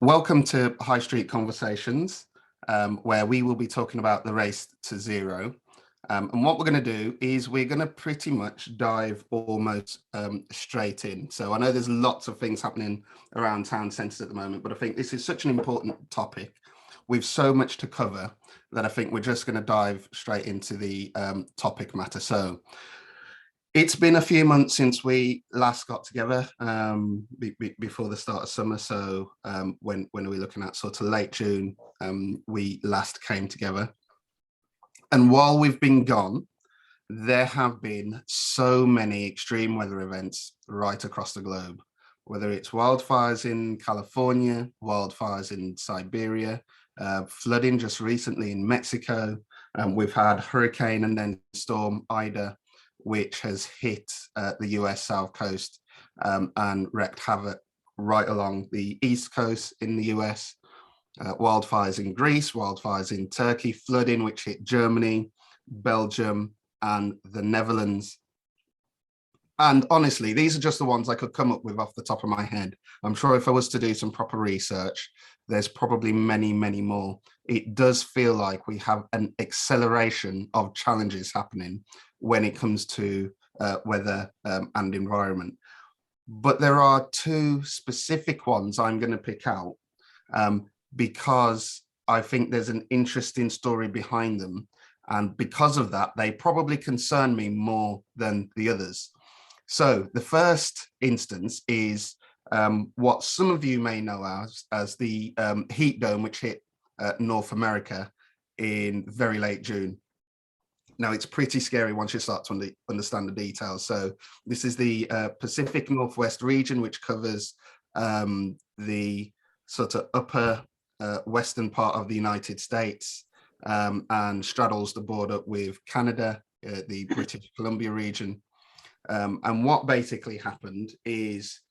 Welcome to High Street Conversations, where we will be talking about the race to zero. And what we're going to do is we're going to pretty much dive almost straight in. So I know there's lots of things happening around town centres at the moment, but I think this is such an important topic with so much to cover that I think we're just going to dive straight into the topic matter. So it's been a few months since we last got together before the start of summer. So when are we looking at? Sort of late June, we last came together. And while we've been gone, there have been so many extreme weather events right across the globe, whether it's wildfires in California, wildfires in Siberia, flooding just recently in Mexico. We've had hurricane and then storm Ida, which has hit the US South Coast and wreaked havoc right along the East Coast in the US. Wildfires in Greece, wildfires in Turkey, flooding which hit Germany, Belgium, and the Netherlands. And honestly, these are just the ones I could come up with off the top of my head. I'm sure if I was to do some proper research, there's probably many, many more. It does feel like we have an acceleration of challenges happening when it comes to weather and environment. But there are two specific ones I'm going to pick out because I think there's an interesting story behind them. And because of that, they probably concern me more than the others. So the first instance is what some of you may know as the heat dome, which hit North America in very late June. Now, it's pretty scary once you start to understand the details. So this is the Pacific Northwest region, which covers the sort of upper western part of the United States and straddles the border with Canada, the British Columbia region. And what basically happened is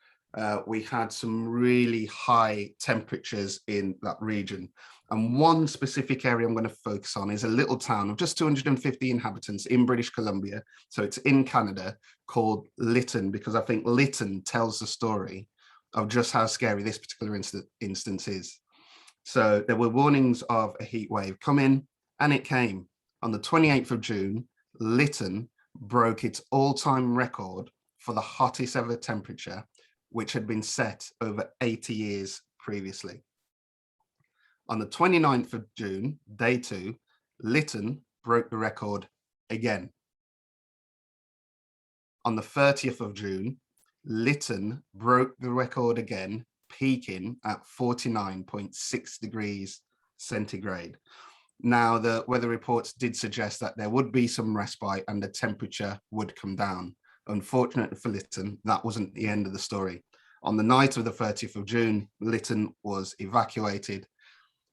we had some really high temperatures in that region. And one specific area I'm going to focus on is a little town of just 250 inhabitants in British Columbia. So it's in Canada, called Lytton, because I think Lytton tells the story of just how scary this particular instance is. So there were warnings of a heat wave coming, and it came. On the 28th of June, Lytton broke its all-time record for the hottest ever temperature, which had been set over 80 years previously. On the 29th of June, day 2, Lytton broke the record again. On the 30th of June, Lytton broke the record again, peaking at 49.6 degrees centigrade. Now, the weather reports did suggest that there would be some respite and the temperature would come down. Unfortunately for Lytton, that wasn't the end of the story. On the night of the 30th of June, Lytton was evacuated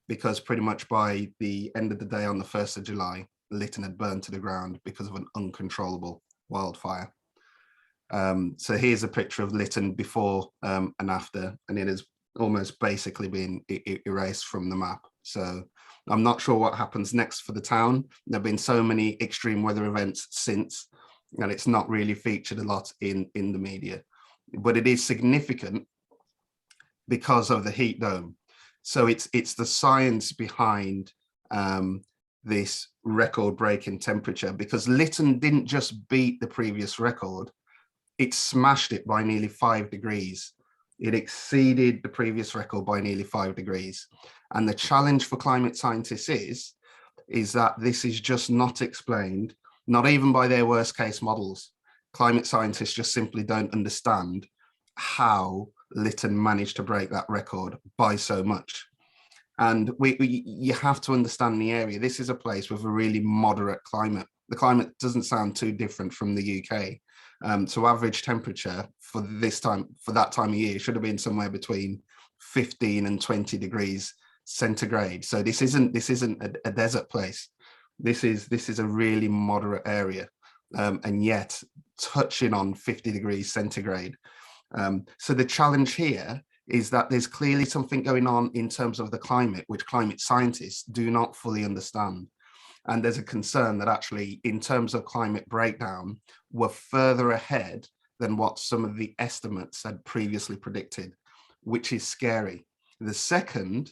because pretty much by the end of the day on the 1st of July, Lytton had burned to the ground because of an uncontrollable wildfire. So here's a picture of Lytton before and after, and it has almost basically been erased from the map. So I'm not sure what happens next for the town. There have been so many extreme weather events since, and it's not really featured a lot in the media. But it is significant because of the heat dome. So it's the science behind this record-breaking temperature, because Lytton didn't just beat the previous record, it smashed it by nearly 5 degrees. It exceeded the previous record by nearly 5 degrees. And the challenge for climate scientists is that this is just not explained, not even by their worst case models. Climate scientists just simply don't understand how Lytton managed to break that record by so much. And you have to understand the area. This is a place with a really moderate climate. The climate doesn't sound too different from the UK. So average temperature for that time of year should have been somewhere between 15 and 20 degrees centigrade. So this isn't a desert place. This is a really moderate area, and yet touching on 50 degrees centigrade. So the challenge here is that there's clearly something going on in terms of the climate, which climate scientists do not fully understand. And there's a concern that actually, in terms of climate breakdown, we're further ahead than what some of the estimates had previously predicted, which is scary. The second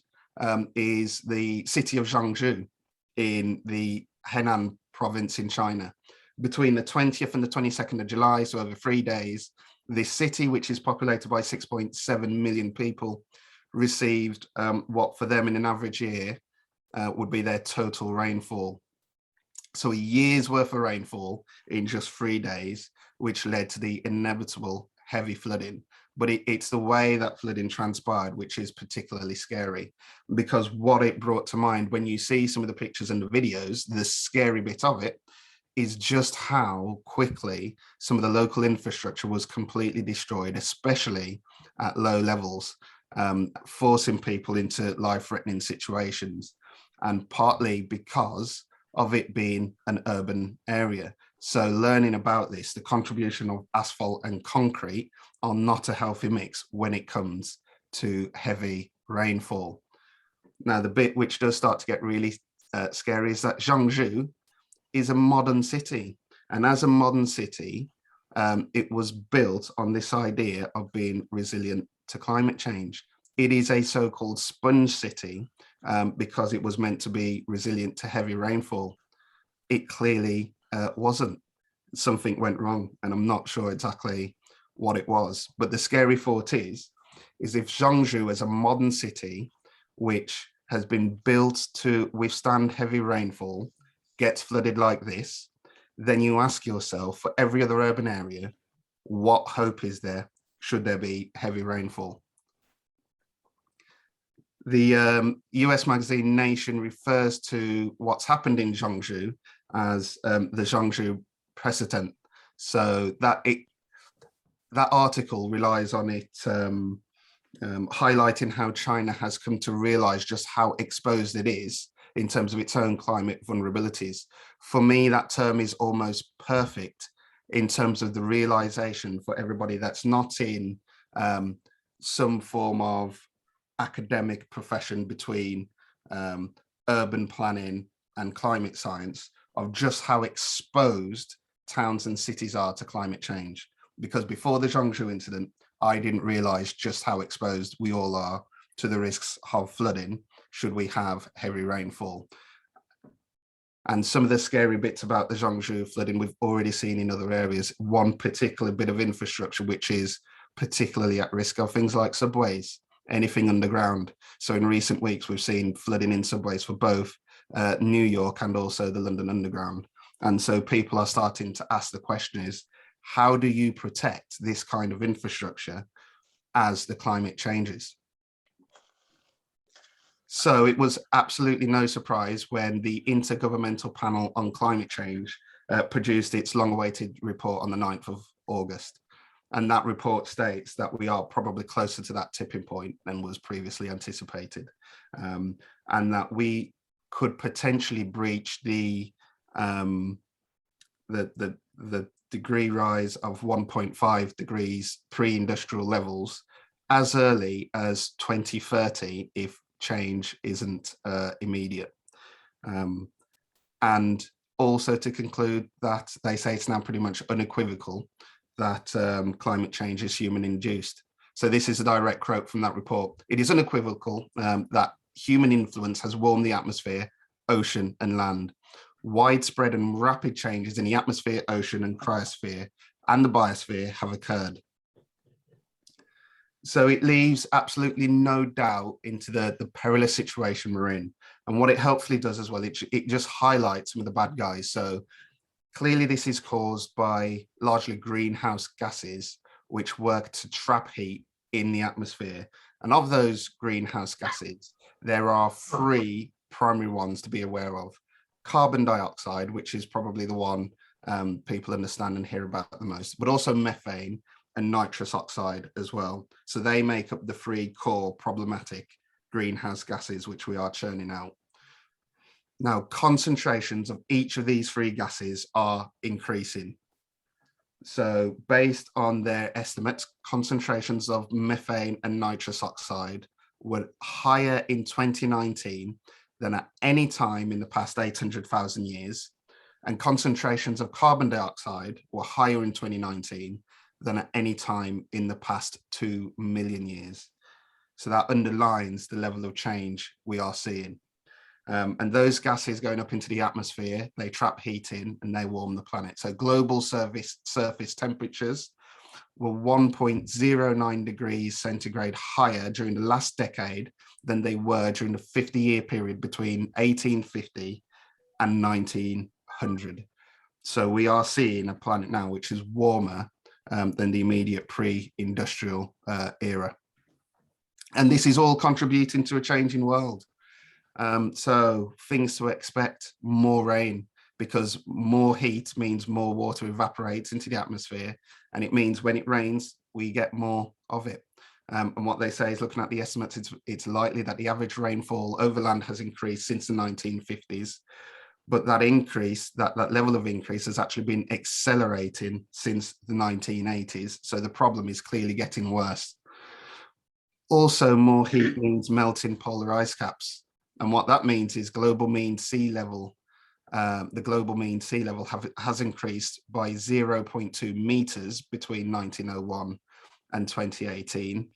is the city of Zhangzhou in the Henan province in China. Between the 20th and the 22nd of July, so over 3 days, this city, which is populated by 6.7 million people, received what for them in an average year would be their total rainfall. So a year's worth of rainfall in just 3 days, which led to the inevitable heavy flooding. But it's the way that flooding transpired, which is particularly scary, because what it brought to mind when you see some of the pictures and the videos, the scary bit of it is just how quickly some of the local infrastructure was completely destroyed, especially at low levels, forcing people into life-threatening situations, and partly because of it being an urban area. So learning about this, the contribution of asphalt and concrete are not a healthy mix when it comes to heavy rainfall. Now, the bit which does start to get really scary is that Zhangzhou is a modern city. And as a modern city, it was built on this idea of being resilient to climate change. It is a so-called sponge city because it was meant to be resilient to heavy rainfall. It clearly wasn't. Something went wrong, and I'm not sure exactly what it was. But the scary thought is if Zhangzhou is a modern city, which has been built to withstand heavy rainfall, gets flooded like this, then you ask yourself, for every other urban area, what hope is there should there be heavy rainfall? The US magazine Nation refers to what's happened in Zhangzhou as the Zhangzhou precedent. So that article relies on it highlighting how China has come to realize just how exposed it is in terms of its own climate vulnerabilities. For me, that term is almost perfect in terms of the realization for everybody that's not in some form of academic profession between urban planning and climate science, of just how exposed towns and cities are to climate change. Because before the Zhangzhou incident, I didn't realize just how exposed we all are to the risks of flooding should we have heavy rainfall. And some of the scary bits about the Zhangzhou flooding we've already seen in other areas. One particular bit of infrastructure which is particularly at risk of things like subways, anything underground. So in recent weeks, we've seen flooding in subways for both New York and also the London Underground. And so people are starting to ask the question is, how do you protect this kind of infrastructure as the climate changes? So it was absolutely no surprise when the Intergovernmental Panel on Climate Change produced its long-awaited report on the 9th of August. And that report states that we are probably closer to that tipping point than was previously anticipated, and that we could potentially breach the degree rise of 1.5 degrees pre-industrial levels as early as 2030 if change isn't immediate. And also to conclude that they say it's now pretty much unequivocal that climate change is human-induced. So this is a direct quote from that report. It is unequivocal that human influence has warmed the atmosphere, ocean, and land. Widespread and rapid changes in the atmosphere, ocean, and cryosphere, and the biosphere have occurred. So it leaves absolutely no doubt into the perilous situation we're in. And what it helpfully does as well, it just highlights some of the bad guys. So clearly this is caused by largely greenhouse gases, which work to trap heat in the atmosphere. And of those greenhouse gases, there are 3 primary ones to be aware of. Carbon dioxide, which is probably the one people understand and hear about the most, but also methane and nitrous oxide as well. So they make up the 3 core problematic greenhouse gases which we are churning out. Now, concentrations of each of these 3 gases are increasing. So based on their estimates, concentrations of methane and nitrous oxide were higher in 2019 than at any time in the past 800,000 years. And concentrations of carbon dioxide were higher in 2019 than at any time in the past 2 million years. So that underlines the level of change we are seeing. And those gases going up into the atmosphere, they trap heat in and they warm the planet. So global surface temperatures were 1.09 degrees centigrade higher during the last decade than they were during the 50-year period between 1850 and 1900. So we are seeing a planet now which is warmer than the immediate pre-industrial era. And this is all contributing to a changing world. So things to expect: more rain, because more heat means more water evaporates into the atmosphere, and it means when it rains, we get more of it. And what they say is, looking at the estimates, it's likely that the average rainfall over land has increased since the 1950s, but that increase, that level of increase has actually been accelerating since the 1980s. So the problem is clearly getting worse. Also, more heat means melting polar ice caps. And what that means is global mean sea level, the global mean sea level has increased by 0.2 meters between 1901 and 2018.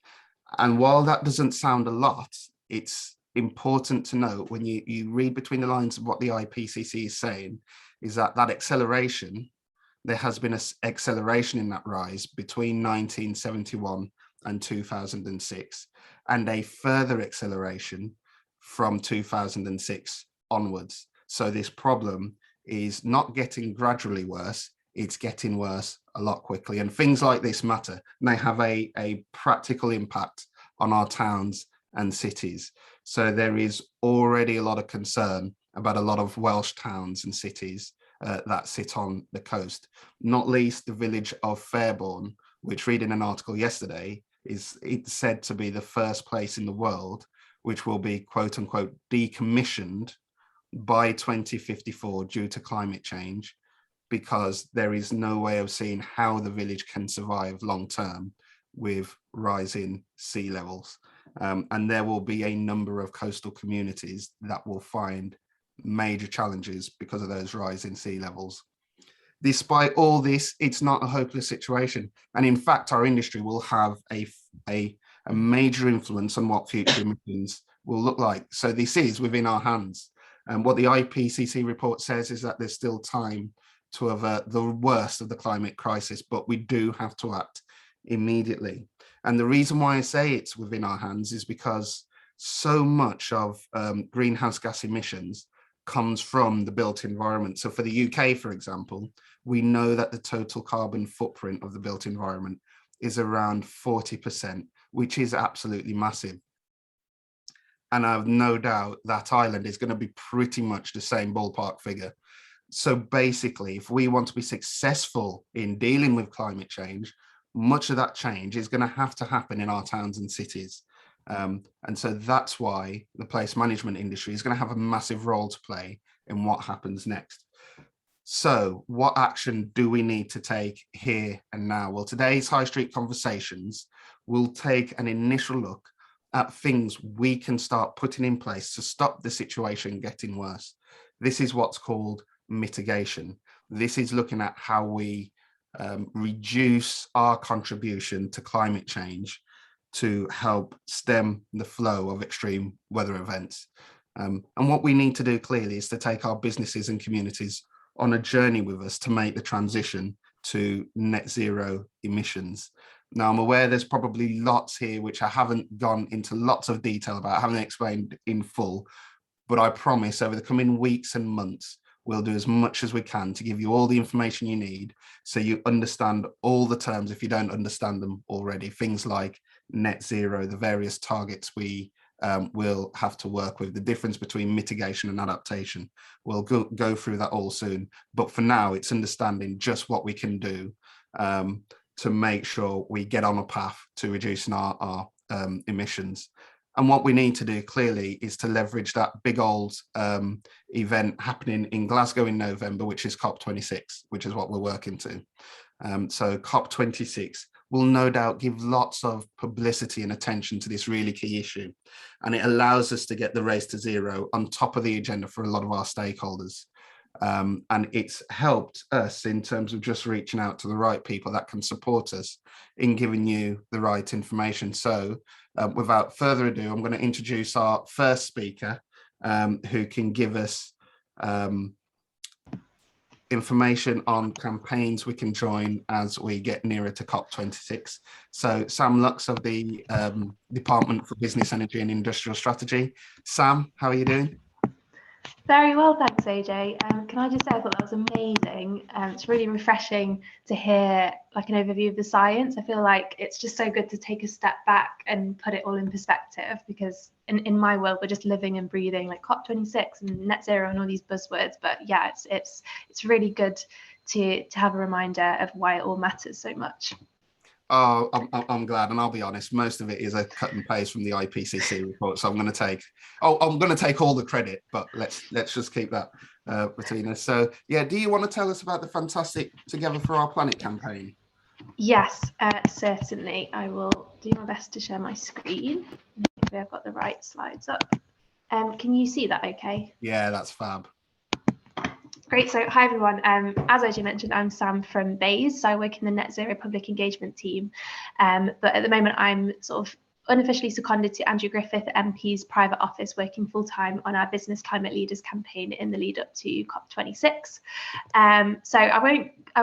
And while that doesn't sound a lot, it's important to note, when you read between the lines of what the IPCC is saying, is that acceleration, there has been an acceleration in that rise between 1971 and 2006, and a further acceleration from 2006 onwards. So this problem is not getting gradually worse, it's getting worse a lot quickly. And things like this matter, and they have a practical impact on our towns and cities. So there is already a lot of concern about a lot of Welsh towns and cities that sit on the coast, not least the village of Fairbourne, which, reading an article yesterday, it's said to be the first place in the world which will be, quote unquote, decommissioned by 2054 due to climate change, because there is no way of seeing how the village can survive long term with rising sea levels. And there will be a number of coastal communities that will find major challenges because of those rising sea levels. Despite all this, it's not a hopeless situation. And in fact, our industry will have a major influence on what future emissions will look like. So this is within our hands. And what the IPCC report says is that there's still time to avert the worst of the climate crisis, but we do have to act immediately. And the reason why I say it's within our hands is because so much of greenhouse gas emissions comes from the built environment. So for the UK, for example, we know that the total carbon footprint of the built environment is around 40%, which is absolutely massive. And I have no doubt that Ireland is going to be pretty much the same ballpark figure. So basically, if we want to be successful in dealing with climate change, much of that change is going to have to happen in our towns and cities. And so that's why the place management industry is going to have a massive role to play in what happens next. So what action do we need to take here and now? Well, today's High Street Conversations will take an initial look at things we can start putting in place to stop the situation getting worse. This is what's called mitigation. This is looking at how we reduce our contribution to climate change to help stem the flow of extreme weather events. And what we need to do clearly is to take our businesses and communities on a journey with us to make the transition to net zero emissions. Now, I'm aware there's probably lots here which I haven't gone into lots of detail about, I haven't explained in full, but I promise over the coming weeks and months, we'll do as much as we can to give you all the information you need so you understand all the terms if you don't understand them already. Things like net zero, the various targets we will have to work with, the difference between mitigation and adaptation. We'll go through that all soon. But for now, it's understanding just what we can do to make sure we get on a path to reducing our emissions. And what we need to do clearly is to leverage that big old event happening in Glasgow in November, which is COP26, which is what we're working to. So COP26 will no doubt give lots of publicity and attention to this really key issue. And it allows us to get the race to zero on top of the agenda for a lot of our stakeholders. And it's helped us in terms of just reaching out to the right people that can support us in giving you the right information. So without further ado, I'm going to introduce our first speaker, who can give us information on campaigns we can join as we get nearer to COP26. So Sam Lux of the Department for Business, Energy and Industrial Strategy. Sam, how are you doing? Very well, thanks, AJ. Can I just say I thought that was amazing. It's really refreshing to hear like an overview of the science. I feel like it's just so good to take a step back and put it all in perspective, because in my world we're just living and breathing like COP26 and net zero and all these buzzwords. But yeah, it's really good to have a reminder of why it all matters so much. Oh, I'm glad, and I'll be honest, most of it is a cut and paste from the IPCC report. So I'm going to take all the credit, but let's just keep that between us. So yeah, do you want to tell us about the fantastic Together for Our Planet campaign? Yes, certainly. I will do my best to share my screen. Maybe I've got the right slides up. Can you see that okay? Yeah, that's fab. Great. So hi, everyone. As AJ mentioned, I'm Sam from BAYES. So I work in the Net Zero Public Engagement team. But at the moment, I'm sort of unofficially seconded to Andrew Griffith MP's private office, working full-time on our Business Climate Leaders campaign in the lead up to COP26. So I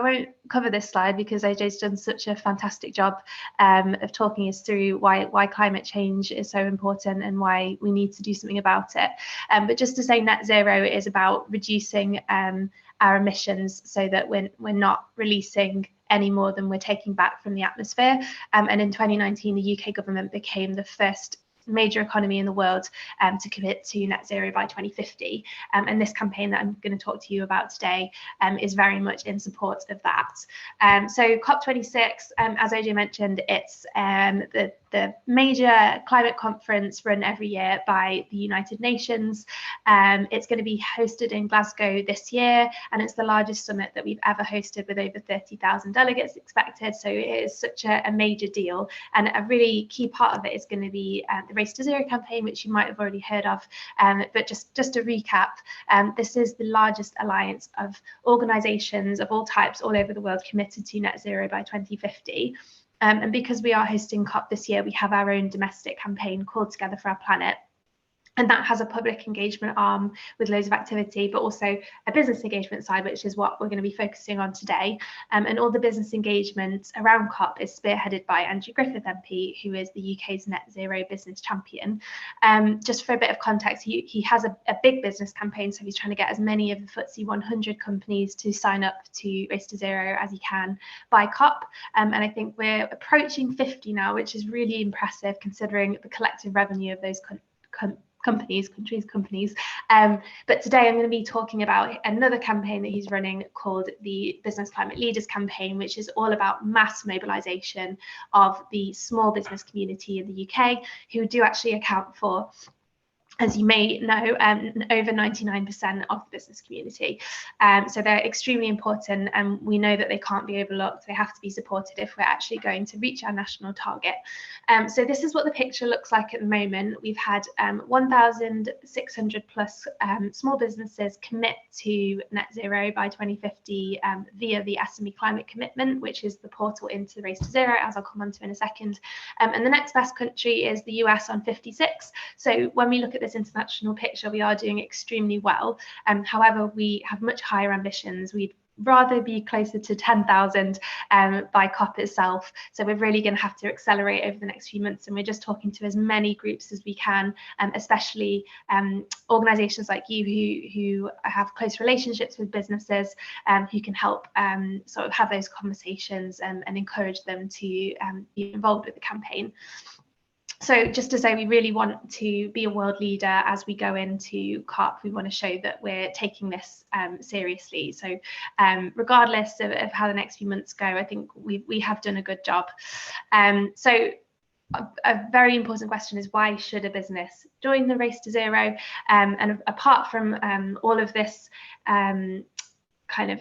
won't cover this slide because AJ's done such a fantastic job of talking us through why climate change is so important and why we need to do something about it. But just to say, net zero is about reducing our emissions so that we're not releasing any more than we're taking back from the atmosphere. And in 2019, the UK government became the first major economy in the world to commit to net zero by 2050. And this campaign that I'm going to talk to you about today is very much in support of that. So COP26, as AJ mentioned, it's the major climate conference run every year by the United Nations. It's going to be hosted in Glasgow this year, and it's the largest summit that we've ever hosted, with over 30,000 delegates expected. So it is such a major deal, and a really key part of it is going to be the Race to Zero campaign, which you might have already heard of. But just to recap, this is the largest alliance of organisations of all types all over the world committed to net zero by 2050. And because we are hosting COP this year, we have our own domestic campaign called Together for Our Planet. And that has a public engagement arm with loads of activity, but also a business engagement side, which is what we're going to be focusing on today. And all the business engagement around COP is spearheaded by Andrew Griffith MP, who is the UK's net zero business champion. Just for a bit of context, he has a big business campaign, so he's trying to get as many of the FTSE 100 companies to sign up to Race to Zero as he can by COP. And I think we're approaching 50 now, which is really impressive considering the collective revenue of those companies. But today I'm going to be talking about another campaign that he's running called the Business Climate Leaders campaign, which is all about mass mobilisation of the small business community in the UK, who do actually account for, as you may know, over 99% of the business community. So they're extremely important, and we know that they can't be overlooked. They have to be supported if we're actually going to reach our national target. So this is what the picture looks like at the moment. We've had 1,600 plus small businesses commit to net zero by 2050 via the SME Climate Commitment, which is the portal into Race to Zero, as I'll come on to in a second. And the next best country is the US on 56. So when we look at this international picture, we are doing extremely well. However, we have much higher ambitions. We'd rather be closer to 10,000 by COP itself. So we're really going to have to accelerate over the next few months, and we're just talking to as many groups as we can, especially organisations like you who have close relationships with businesses, who can help sort of have those conversations and encourage them to be involved with the campaign. So just to say, we really want to be a world leader as we go into COP. We want to show that we're taking this seriously. So regardless of how the next few months go, I think we have done a good job. So a very important question is, why should a business join the Race to Zero? And apart from all of this kind of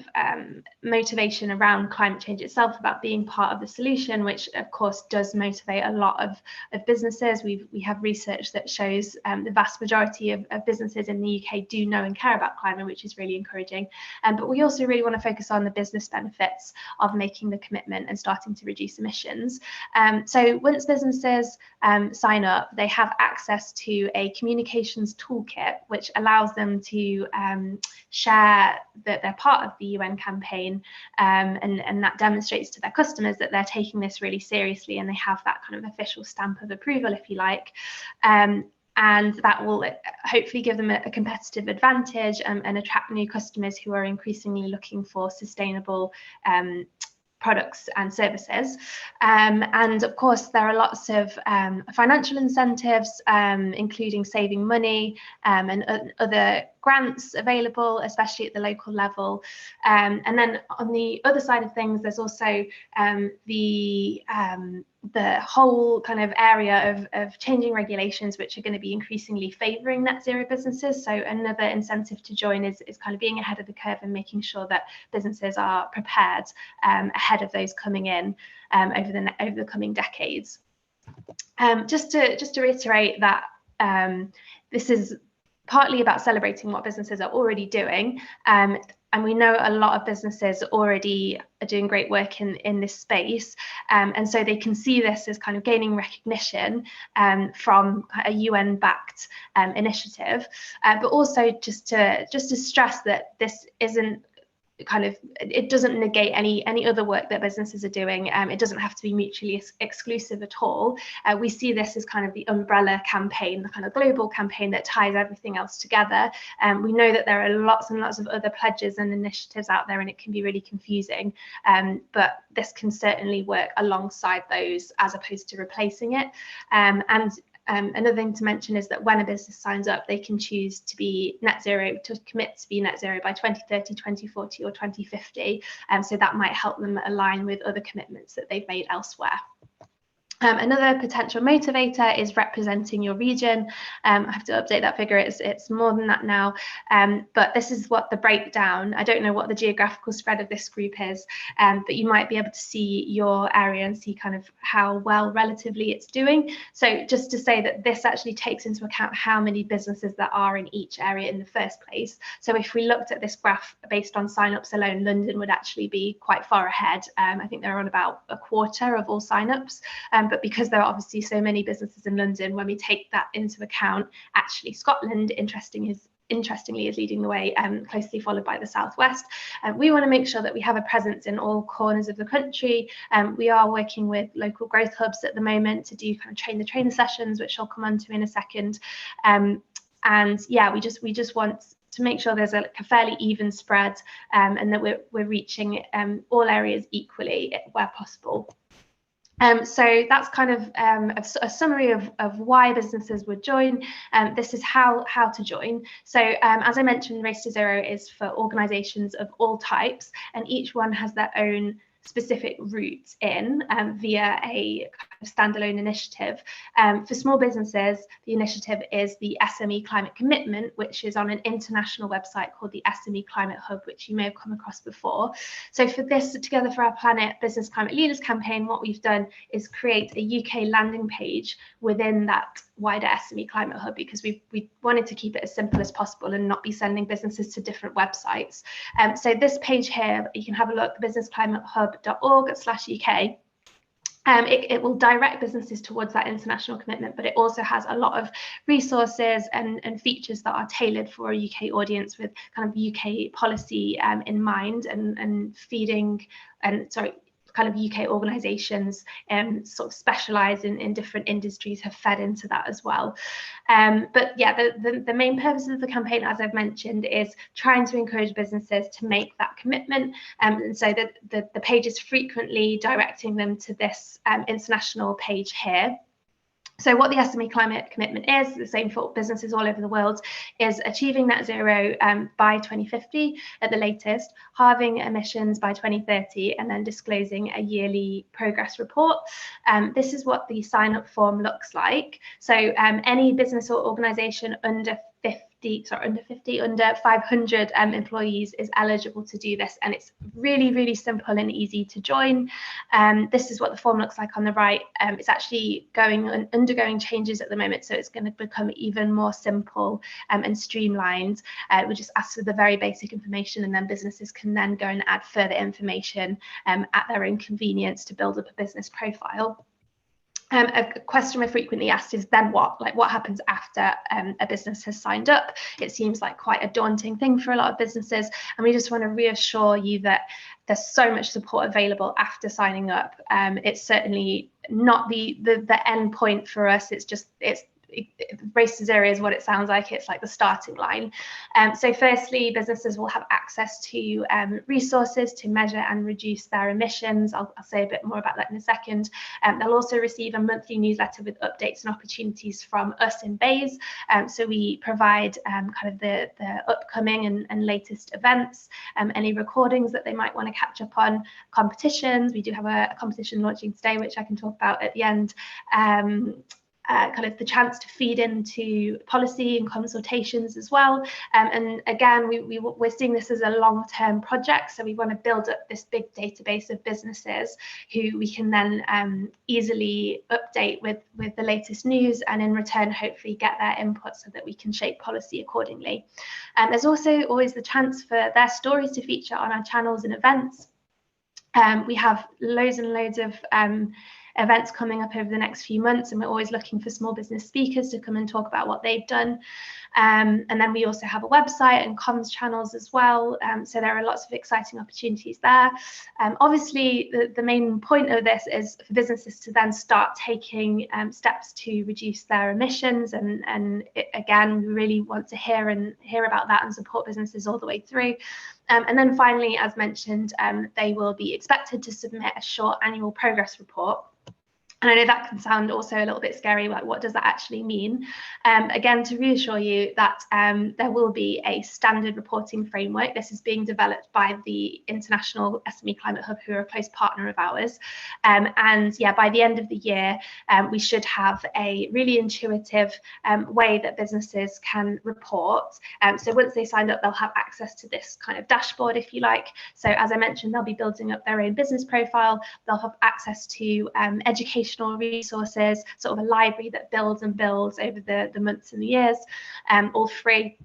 motivation around climate change itself, about being part of the solution, which of course does motivate a lot of businesses. We have research that shows the vast majority of businesses in the UK do know and care about climate, which is really encouraging. But we also really want to focus on the business benefits of making the commitment and starting to reduce emissions. So once businesses sign up, they have access to a communications toolkit, which allows them to share that they're part of the UN campaign, and that demonstrates to their customers that they're taking this really seriously, and they have that kind of official stamp of approval, if you like. And that will hopefully give them a competitive advantage, and attract new customers who are increasingly looking for sustainable products and services. And of course, there are lots of financial incentives, including saving money and other grants available, especially at the local level. And then on the other side of things, there's also the whole kind of area of changing regulations, which are going to be increasingly favouring net zero businesses. So another incentive to join is kind of being ahead of the curve and making sure that businesses are prepared ahead of those coming in over the coming decades. Just to reiterate that this is partly about celebrating what businesses are already doing. And we know a lot of businesses already are doing great work in this space. And so they can see this as kind of gaining recognition from a UN-backed initiative. But also just to stress that this isn't it doesn't negate any other work that businesses are doing. It doesn't have to be mutually exclusive at all. We see this as kind of the umbrella campaign, the kind of global campaign that ties everything else together. We know that there are lots and lots of other pledges and initiatives out there, and it can be really confusing. But this can certainly work alongside those as opposed to replacing it. Another thing to mention is that when a business signs up, they can choose to be net zero, to commit to be net zero by 2030, 2040 or 2050. So that might help them align with other commitments that they've made elsewhere. Another potential motivator is representing your region. I have to update that figure, it's more than that now, but this is what the breakdown, I don't know what the geographical spread of this group is, but you might be able to see your area and see kind of how well relatively it's doing. So just to say that this actually takes into account how many businesses there are in each area in the first place. So if we looked at this graph based on sign-ups alone, London would actually be quite far ahead. I think they're on about a quarter of all sign-ups. But because there are obviously so many businesses in London, when we take that into account, actually Scotland, interestingly, is leading the way, closely followed by the Southwest. We want to make sure that we have a presence in all corners of the country. We are working with local growth hubs at the moment to do kind of train the trainer sessions, which I'll come on to in a second. And yeah, we just want to make sure there's a fairly even spread, and that we're reaching all areas equally where possible. So that's kind of a summary of why businesses would join. This is how to join. So as I mentioned, Race to Zero is for organisations of all types, and each one has their own specific route in via a kind of standalone initiative. For small businesses, the initiative is the SME Climate Commitment, which is on an international website called the SME Climate Hub, which you may have come across before. So for this Together for Our Planet Business Climate Leaders campaign, what we've done is create a UK landing page within that wider SME Climate Hub, because we wanted to keep it as simple as possible and not be sending businesses to different websites. So this page here, you can have a look, businessclimatehub.org/UK. It will direct businesses towards that international commitment, but it also has a lot of resources and features that are tailored for a UK audience, with kind of UK policy in mind, and feeding, and sorry, kind of UK organisations sort of specialise in different industries have fed into that as well. But yeah, the main purpose of the campaign, as I've mentioned, is trying to encourage businesses to make that commitment, and so that the page is frequently directing them to this international page here. So what the SME Climate Commitment is, the same for businesses all over the world, is achieving net zero by 2050 at the latest, halving emissions by 2030, and then disclosing a yearly progress report. This is what the sign-up form looks like. So any business or organisation under 50 under 500 employees is eligible to do this, and it's really, really simple and easy to join. This is what the form looks like on the right. It's actually undergoing changes at the moment, so it's going to become even more simple and streamlined. We just ask for the very basic information, and then businesses can then go and add further information at their own convenience to build up a business profile. A question we're frequently asked is then what? Like, what happens after a business has signed up? It seems like quite a daunting thing for a lot of businesses, and we just want to reassure you that there's so much support available after signing up. It's certainly not the end point for us. Race to Zero is what it sounds like. It's like the starting line. So firstly, businesses will have access to resources to measure and reduce their emissions. I'll say a bit more about that in a second. They'll also receive a monthly newsletter with updates and opportunities from us in Bays. So we provide kind of the upcoming and latest events, any recordings that they might want to catch up on, competitions. We do have a competition launching today, which I can talk about at the end. Kind of the chance to feed into policy and consultations as well. And again, we're seeing this as a long-term project. So we want to build up this big database of businesses who we can then easily update with the latest news, and in return, hopefully get their input so that we can shape policy accordingly. There's also always the chance for their stories to feature on our channels and events. We have loads and loads of events coming up over the next few months, and we're always looking for small business speakers to come and talk about what they've done. And then we also have a website and comms channels as well. So there are lots of exciting opportunities there. Obviously, the main point of this is for businesses to then start taking steps to reduce their emissions. And again, we really want to hear about that and support businesses all the way through. And then finally, as mentioned, they will be expected to submit a short annual progress report. And I know that can sound also a little bit scary, like what does that actually mean? Again, to reassure you that there will be a standard reporting framework. This is being developed by the International SME Climate Hub, who are a close partner of ours. And yeah, by the end of the year, we should have a really intuitive way that businesses can report. So once they signed up, they'll have access to this kind of dashboard, if you like. So as I mentioned, they'll be building up their own business profile. They'll have access to educational resources, sort of a library that builds and builds over the months and the years, all free.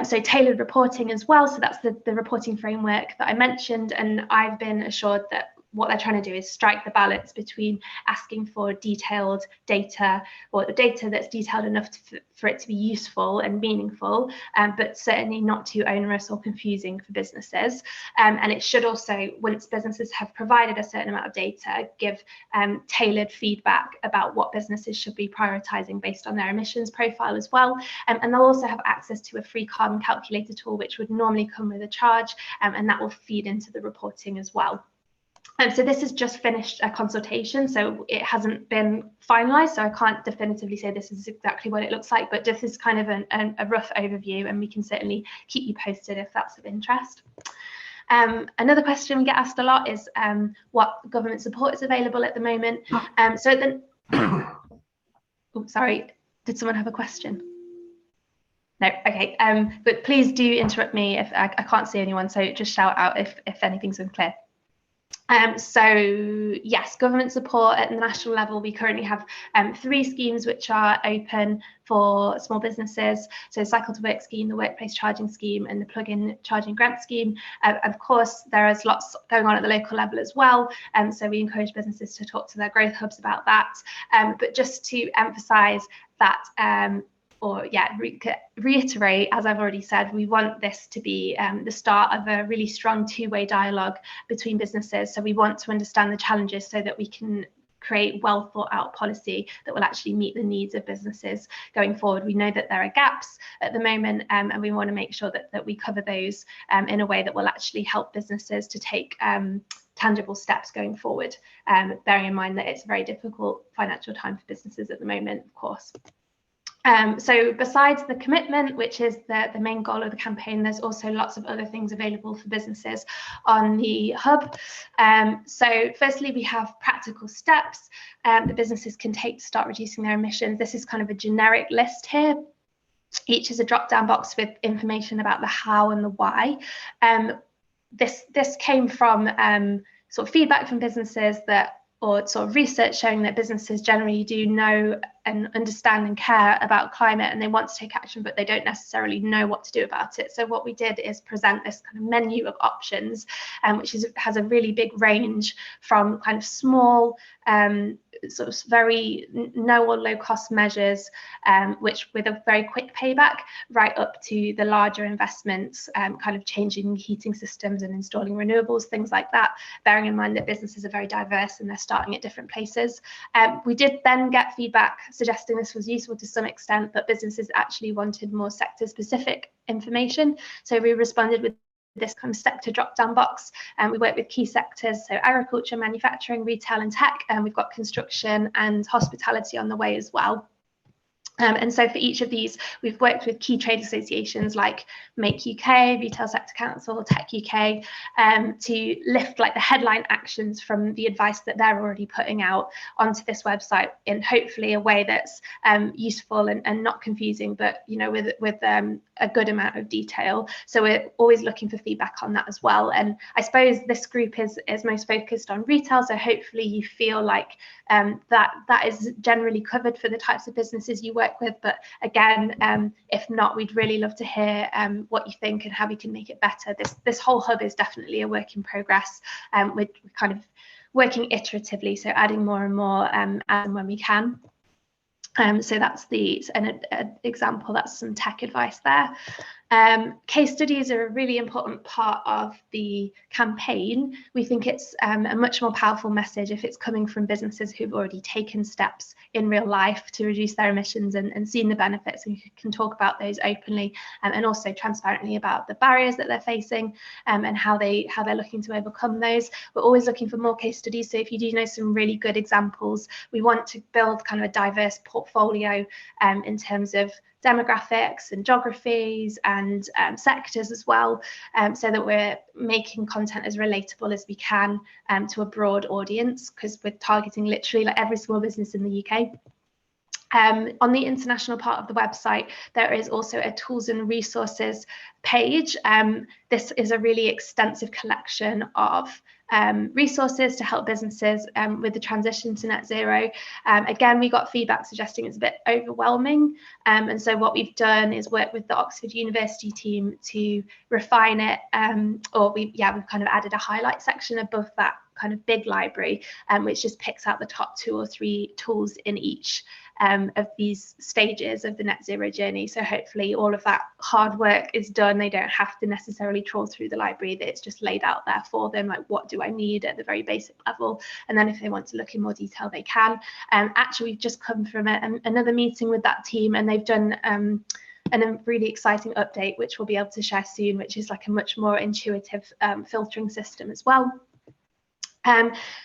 So tailored reporting as well. So that's the reporting framework that I mentioned, and I've been assured that what they're trying to do is strike the balance between asking for detailed data, or the data that's detailed enough for it to be useful and meaningful, but certainly not too onerous or confusing for businesses. And it should also, once businesses have provided a certain amount of data, give tailored feedback about what businesses should be prioritising based on their emissions profile as well. And they'll also have access to a free carbon calculator tool, which would normally come with a charge, and that will feed into the reporting as well. So this has just finished a consultation, so it hasn't been finalised, so I can't definitively say this is exactly what it looks like, but this is kind of a rough overview, and we can certainly keep you posted if that's of interest. Another question we get asked a lot is what government support is available at the moment. So then, oh, sorry, did someone have a question? No, okay, but please do interrupt me if I can't see anyone, so just shout out if anything's unclear. So yes, government support at the national level, we currently have 3 schemes which are open for small businesses. So Cycle to Work scheme, the Workplace Charging scheme, and the Plug-in Charging Grant scheme. Of course, there is lots going on at the local level as well. So we encourage businesses to talk to their growth hubs about that. But just to emphasise that, reiterate, as I've already said, we want this to be the start of a really strong two-way dialogue between businesses. So we want to understand the challenges so that we can create well thought out policy that will actually meet the needs of businesses going forward. We know that there are gaps at the moment, and we want to make sure that we cover those in a way that will actually help businesses to take tangible steps going forward, bearing in mind that it's a very difficult financial time for businesses at the moment, of course. So besides the commitment, which is the main goal of the campaign, there's also lots of other things available for businesses on the hub. So firstly, we have practical steps that businesses can take to start reducing their emissions. This is kind of a generic list here. Each is a drop-down box with information about the how and the why. This came from sort of feedback from businesses or sort of research showing that businesses generally do know and understand and care about climate, and they want to take action, but they don't necessarily know what to do about it. So what we did is present this kind of menu of options, which has a really big range from kind of small, sort of very no or low cost measures, which with a very quick payback, right up to the larger investments, kind of changing heating systems and installing renewables, things like that, bearing in mind that businesses are very diverse and they're starting at different places. We did then get feedback suggesting this was useful to some extent, but businesses actually wanted more sector specific information. So we responded with this kind of sector drop-down box, and we work with key sectors, so agriculture, manufacturing, retail and tech, and we've got construction and hospitality on the way as well. And so for each of these, we've worked with key trade associations like Make UK, Retail Sector Council, Tech UK, to lift like the headline actions from the advice that they're already putting out onto this website in hopefully a way that's useful and not confusing, but with a good amount of detail. So we're always looking for feedback on that as well. And I suppose this group is most focused on retail, so hopefully you feel like that is generally covered for the types of businesses you work with. But again, if not, we'd really love to hear what you think and how we can make it better. This whole hub is definitely a work in progress. We're kind of working iteratively, so adding more and more as and when we can. So that's an example. That's some tech advice there. Case studies are a really important part of the campaign. We think it's a much more powerful message if it's coming from businesses who've already taken steps in real life to reduce their emissions and seen the benefits, and can talk about those openly and also transparently about the barriers that they're facing and how they're looking to overcome those. We're always looking for more case studies, so if you do know some really good examples, we want to build kind of a diverse portfolio in terms of demographics and geographies and sectors as well, so that we're making content as relatable as we can to a broad audience, because we're targeting literally like every small business in the UK. On the international part of the website, there is also a tools and resources page. This is a really extensive collection of resources to help businesses with the transition to net zero. Again, we got feedback suggesting it's a bit overwhelming, and so what we've done is work with the Oxford University team to refine it, we've kind of added a highlight section above that kind of big library, which just picks out the top 2 or 3 tools in each of these stages of the net zero journey. So hopefully all of that hard work is done. They don't have to necessarily trawl through the library, that it's just laid out there for them, like what do I need at the very basic level, and then if they want to look in more detail they can. Actually, we've just come from another meeting with that team, and they've done a really exciting update which we'll be able to share soon, which is like a much more intuitive filtering system as well.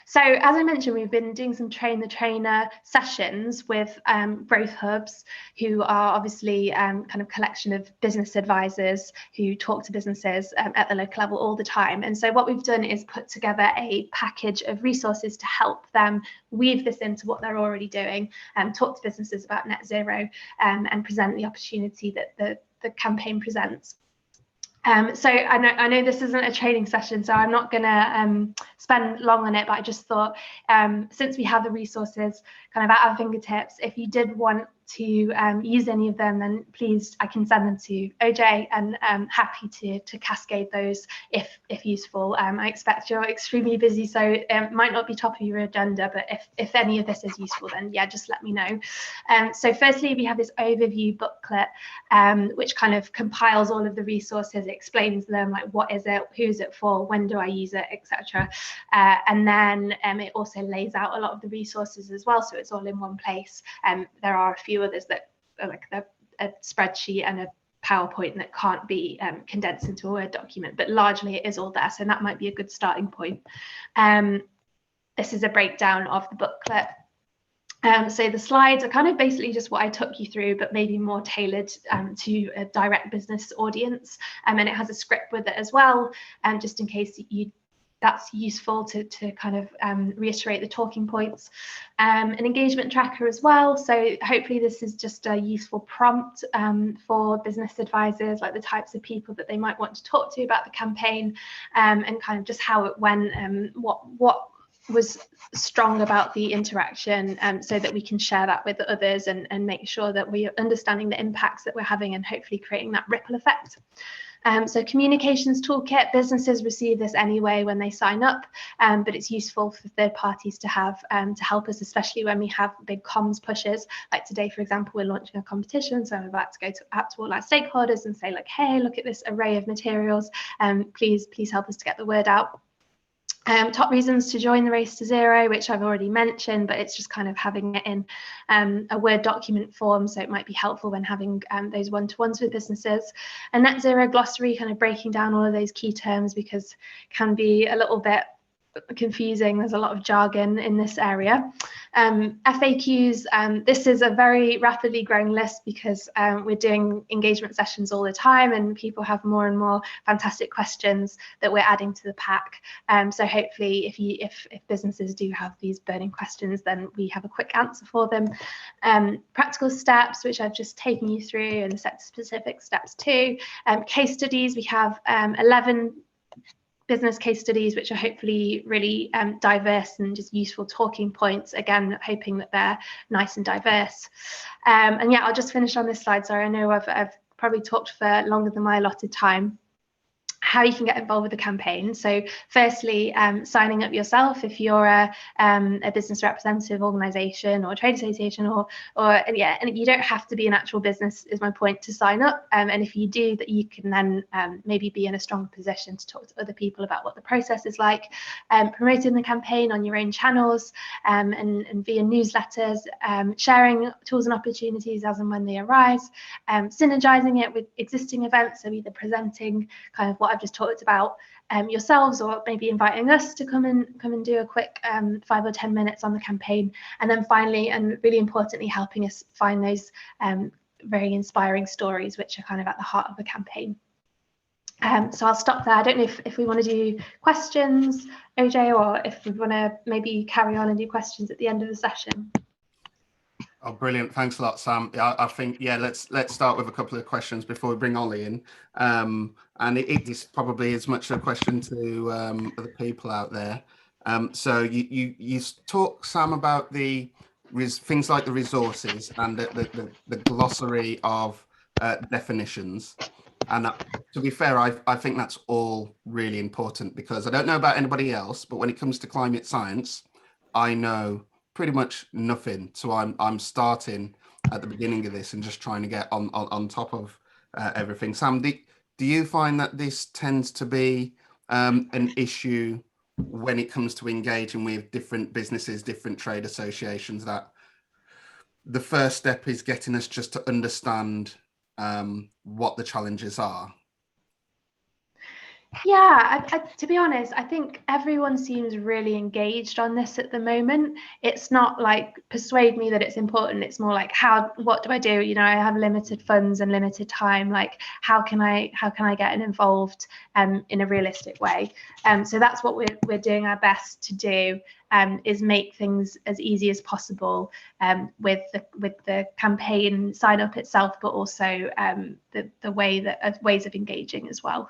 So as I mentioned, we've been doing some train the trainer sessions with growth hubs, who are obviously kind of collection of business advisors who talk to businesses at the local level all the time. And so what we've done is put together a package of resources to help them weave this into what they're already doing, talk to businesses about net zero, and present the opportunity that the campaign presents. So I know this isn't a training session, so I'm not going to spend long on it, but I just thought, since we have the resources kind of at our fingertips, if you did want to use any of them, then please, I can send them to OJ, and happy to cascade those if useful. I expect you're extremely busy, so it might not be top of your agenda, but if any of this is useful, then yeah, just let me know. So firstly, we have this overview booklet, which kind of compiles all of the resources, explains them, like what is it, who is it for, when do I use it, etc. And then it also lays out a lot of the resources as well, so it's all in one place. There are a few others that are like a spreadsheet and a PowerPoint that can't be condensed into a Word document, but largely it is all there, so that might be a good starting point. This is a breakdown of the booklet. So the slides are kind of basically just what I took you through, but maybe more tailored to a direct business audience, and it has a script with it as well, just in case you that's useful to kind of reiterate the talking points. An engagement tracker as well. So hopefully this is just a useful prompt for business advisors, like the types of people that they might want to talk to about the campaign, and kind of just how it went, what was strong about the interaction, so that we can share that with others and make sure that we are understanding the impacts that we're having and hopefully creating that ripple effect. So communications toolkit, businesses receive this anyway when they sign up, but it's useful for third parties to have to help us, especially when we have big comms pushes. Like today, for example, we're launching a competition, so I'm about to go out to all our stakeholders and say, like, hey, look at this array of materials, please help us to get the word out. Top reasons to join the Race to Zero, which I've already mentioned, but it's just kind of having it in a Word document form, so it might be helpful when having those one-to-ones with businesses. A net zero glossary, kind of breaking down all of those key terms, because it can be a little bit confusing. There's a lot of jargon in this area. FAQs, this is a very rapidly growing list because we're doing engagement sessions all the time and people have more and more fantastic questions that we're adding to the pack. So hopefully if businesses do have these burning questions, then we have a quick answer for them. Practical steps, which I've just taken you through, and the sector specific steps too. Case studies, we have 11 business case studies, which are hopefully really diverse and just useful talking points. Again, hoping that they're nice and diverse. And yeah, I'll just finish on this slide. Sorry, I know I've probably talked for longer than my allotted time. How you can get involved with the campaign. So firstly, signing up yourself if you're a business representative organisation or a trade association, or yeah, and you don't have to be an actual business, is my point, to sign up. And if you do, that you can then maybe be in a strong position to talk to other people about what the process is like, promoting the campaign on your own channels, and via newsletters, sharing tools and opportunities as and when they arise, synergizing it with existing events, so either presenting kind of what I've just talked about yourselves, or maybe inviting us to come and do a quick 5 or 10 minutes on the campaign. And then finally, and really importantly, helping us find those very inspiring stories which are kind of at the heart of the campaign. So I'll stop there. I don't know if we want to do questions, OJ, or if we want to maybe carry on and do questions at the end of the session. Oh, brilliant. Thanks a lot, Sam. Yeah, I think, yeah, let's start with a couple of questions before we bring Ollie in. And it is probably as much a question to other people out there. So you talk, Sam, about the things like the resources and the glossary of definitions. And to be fair, I think that's all really important, because I don't know about anybody else, but when it comes to climate science, I know pretty much nothing. So I'm starting at the beginning of this and just trying to get on top of everything. Sam, do you find that this tends to be an issue when it comes to engaging with different businesses, different trade associations, that the first step is getting us just to understand what the challenges are? Yeah, to be honest, I think everyone seems really engaged on this at the moment. It's not like persuade me that it's important. It's more like, what do I do? You know, I have limited funds and limited time. Like, how can I get involved in a realistic way? So that's what we're doing our best to do, is make things as easy as possible with the campaign sign up itself, but also the ways of engaging as well.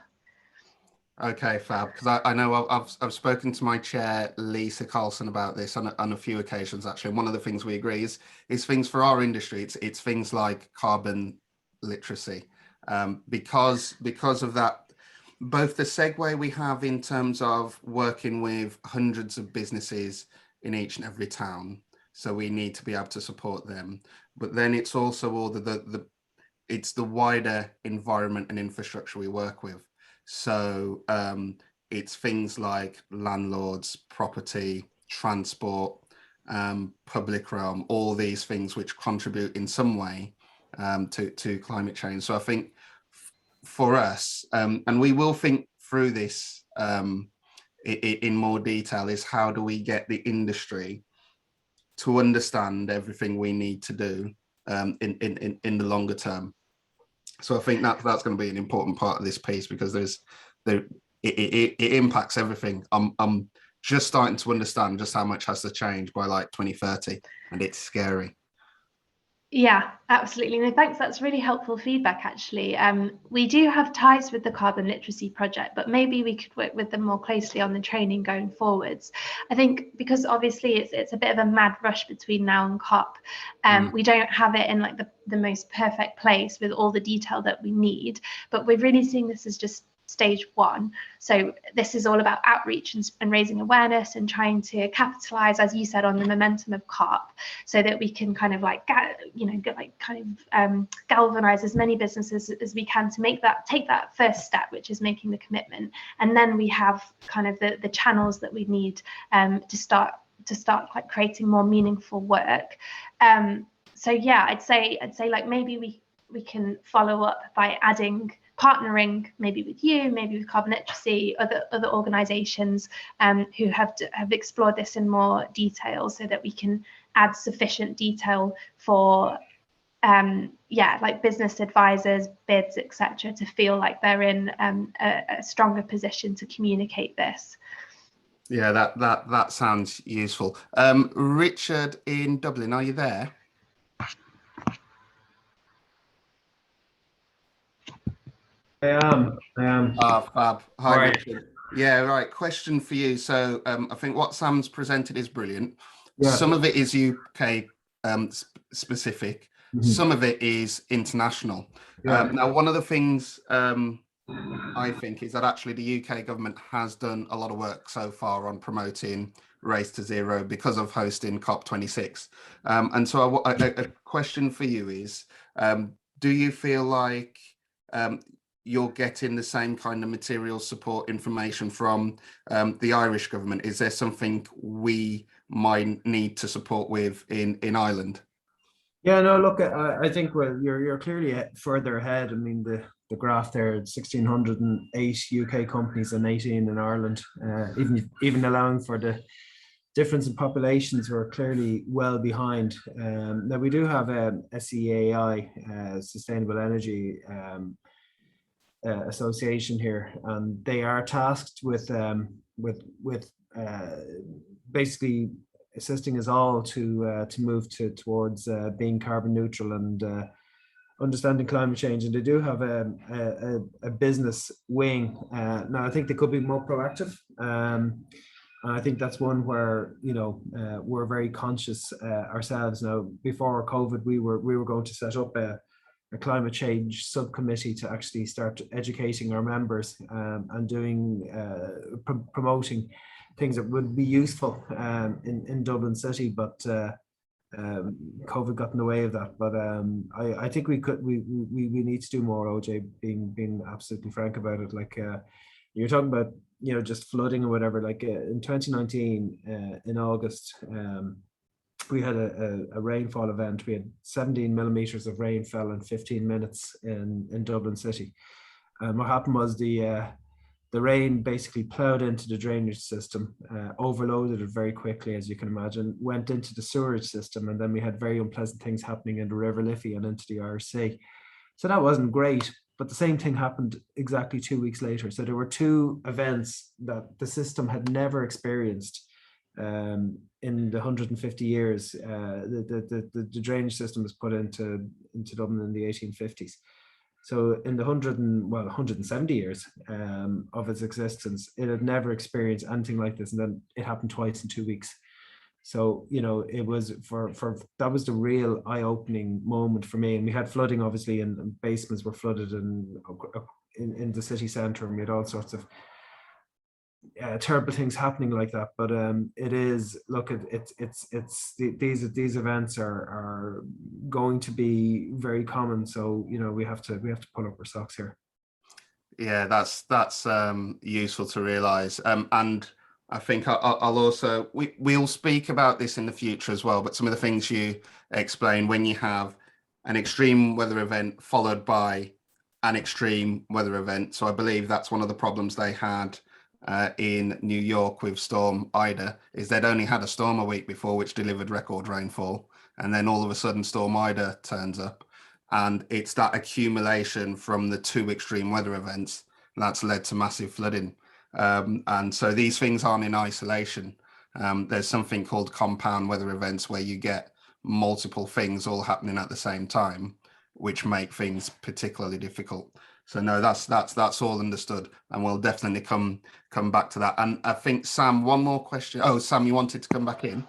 Okay, fab. Because I know I've spoken to my chair, Lisa Carlson, about this on a few occasions, actually. And one of the things we agree is things for our industry. It's things like carbon literacy, because of that, both the segue we have in terms of working with hundreds of businesses in each and every town. So we need to be able to support them. But then it's also all it's the wider environment and infrastructure we work with. So it's things like landlords, property, transport, public realm, all these things which contribute in some way to climate change. So I think for us, and we will think through this in more detail, is how do we get the industry to understand everything we need to do in the longer term. So I think that's going to be an important part of this piece, because it impacts everything. I'm just starting to understand just how much has to change by like 2030, and it's scary. Yeah, absolutely. No, thanks. That's really helpful feedback, actually. We do have ties with the Carbon Literacy Project, but maybe we could work with them more closely on the training going forwards. I think because obviously it's a bit of a mad rush between now and COP. We don't have it in like the most perfect place with all the detail that we need, but we're really seeing this as just stage one. So this is all about outreach and raising awareness and trying to capitalize, as you said, on the momentum of COP, so that we can kind of like galvanize as many businesses as we can to take that first step, which is making the commitment. And then we have kind of the channels that we need to start like creating more meaningful work. So yeah, I'd say like maybe we can follow up by partnering maybe with you, maybe with Carbon Literacy, other organisations who have explored this in more detail, so that we can add sufficient detail for like business advisors, bids, etc., to feel like they're in a stronger position to communicate this. Yeah, that sounds useful. Richard in Dublin, are you there? I am. Fab. Hi, Right. Richard. Yeah, right. Question for you. So I think what Sam's presented is brilliant. Yeah. Some of it is UK specific. Some of it is international. Now, one of the things I think is that actually the UK government has done a lot of work so far on promoting Race to Zero because of hosting COP26. And so a question for you is, do you feel like you're getting the same kind of material support information from the Irish government? Is there something we might need to support with in Ireland? Yeah, no, look, I think you're clearly further ahead. I mean, the graph there, 1,608 UK companies and 18 in Ireland. Even allowing for the difference in populations, we're clearly well behind. Now we do have a SEAI, Sustainable Energy Association here, and they are tasked with basically assisting us all to move towards being carbon neutral and understanding climate change. And they do have a business wing. Now I think they could be more proactive. And I think that's one where, you know, we're very conscious ourselves. Now, before COVID, we were going to set up a climate change subcommittee to actually start educating our members and doing promoting things that would be useful in Dublin City, but COVID got in the way of that. But I think we need to do more, OJ, being absolutely frank about it. Like you're talking about, you know, just flooding or whatever. Like in 2019 in August, we had a rainfall event. We had 17 millimeters of rain fell in 15 minutes in Dublin City. And what happened was the rain basically plowed into the drainage system, overloaded it very quickly, as you can imagine, went into the sewerage system, and then we had very unpleasant things happening in the River Liffey and into the Irish Sea. So that wasn't great, but the same thing happened exactly 2 weeks later. So there were two events that the system had never experienced in the 150 years. The drainage system was put into Dublin in the 1850s. So in the 170 years of its existence, it had never experienced anything like this, and then it happened twice in 2 weeks. So, you know, it was that was the real eye-opening moment for me. And we had flooding, obviously, and basements were flooded in the city centre, and we had all sorts of terrible things happening like that. But it is, look, these events are going to be very common. So, you know, we have to pull up our socks here. Yeah, that's useful to realise. And I think I'll also, we'll speak about this in the future as well, but some of the things you explain when you have an extreme weather event followed by an extreme weather event. So I believe that's one of the problems they had in New York with Storm Ida, is they'd only had a storm a week before which delivered record rainfall, and then all of a sudden Storm Ida turns up, and it's that accumulation from the two extreme weather events that's led to massive flooding. And so these things aren't in isolation. There's something called compound weather events where you get multiple things all happening at the same time, which make things particularly difficult. So no, that's all understood, and we'll definitely come back to that. And I think Sam, one more question. Oh, Sam, you wanted to come back in?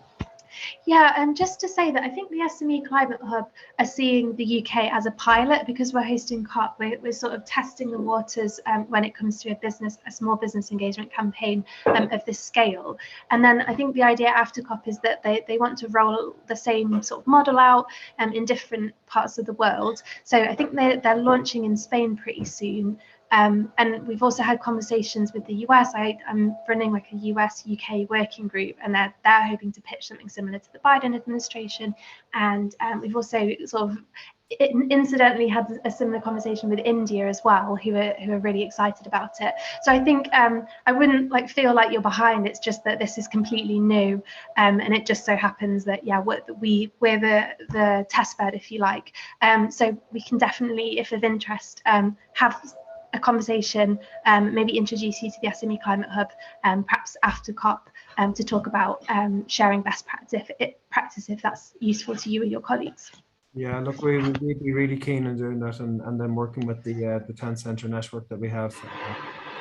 Yeah, and just to say that I think the SME Climate Hub are seeing the UK as a pilot, because we're hosting COP. We're sort of testing the waters when it comes to a small business engagement campaign of this scale. And then I think the idea after COP is that they want to roll the same sort of model out in different parts of the world. So I think they're launching in Spain pretty soon. And we've also had conversations with the US. I'm running like a US-UK working group, and they're hoping to pitch something similar to the Biden administration. And we've also sort of incidentally had a similar conversation with India as well, who are really excited about it. So I think I wouldn't feel like you're behind. It's just that this is completely new, and it just so happens that we're the test bed, if you like. So we can definitely, if of interest, have a conversation, maybe introduce you to the SME Climate Hub, perhaps after COP, to talk about sharing best practice if that's useful to you or your colleagues. Yeah, look, we'd be really keen on doing that, and then working with the town centre network that we have.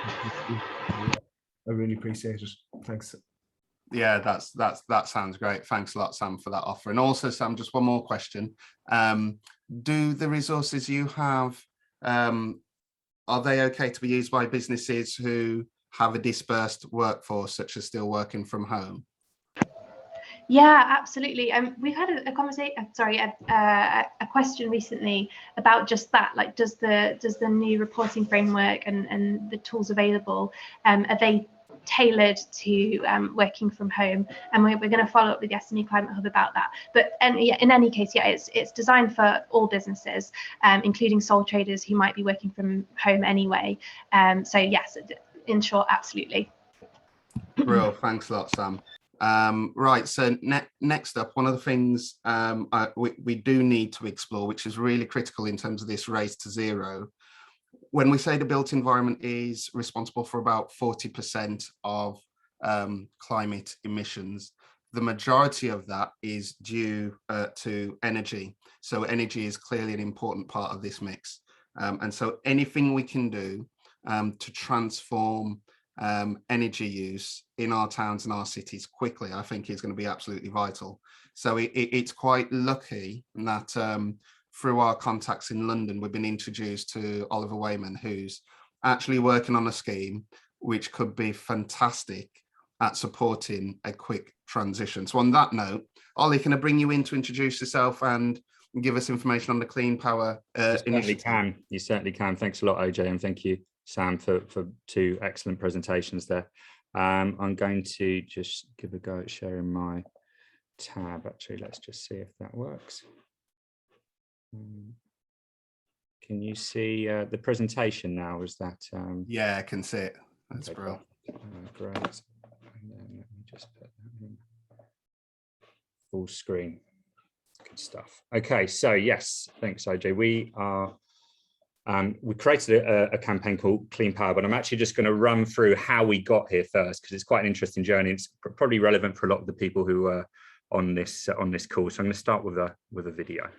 I really appreciate it. Thanks. Yeah, that sounds great. Thanks a lot, Sam, for that offer. And also, Sam, just one more question. Do the resources you have, are they okay to be used by businesses who have a dispersed workforce, such as still working from home? Yeah, absolutely. We've had a conversation. A question recently about just that. Like, does the new reporting framework and the tools available, are they tailored to working from home? And we're going to follow up with the SME Climate Hub about that. But in any case, it's designed for all businesses, including sole traders who might be working from home anyway. So yes, in short, absolutely. Real, thanks a lot, Sam. Right, so next up, one of the things we do need to explore, which is really critical in terms of this race to zero. When we say the built environment is responsible for about 40% of climate emissions, the majority of that is due to energy. So energy is clearly an important part of this mix. And so anything we can do to transform energy use in our towns and our cities quickly, I think is going to be absolutely vital. So it's quite lucky that through our contacts in London, we've been introduced to Oliver Wayman, who's actually working on a scheme which could be fantastic at supporting a quick transition. So on that note, Ollie, can I bring you in to introduce yourself and give us information on the Clean Power initiative? You certainly can. Thanks a lot, OJ, and thank you, Sam, for two excellent presentations there. I'm going to just give a go at sharing my tab. Actually, let's just see if that works. Can you see the presentation now? Is that? Yeah, I can see it. That's okay, brilliant. Great. And then let me just put that in full screen. Good stuff. Okay, so yes, thanks, OJ. We created a campaign called Clean Power, but I'm actually just going to run through how we got here first, because it's quite an interesting journey. It's probably relevant for a lot of the people who are on this call. So I'm going to start with a video.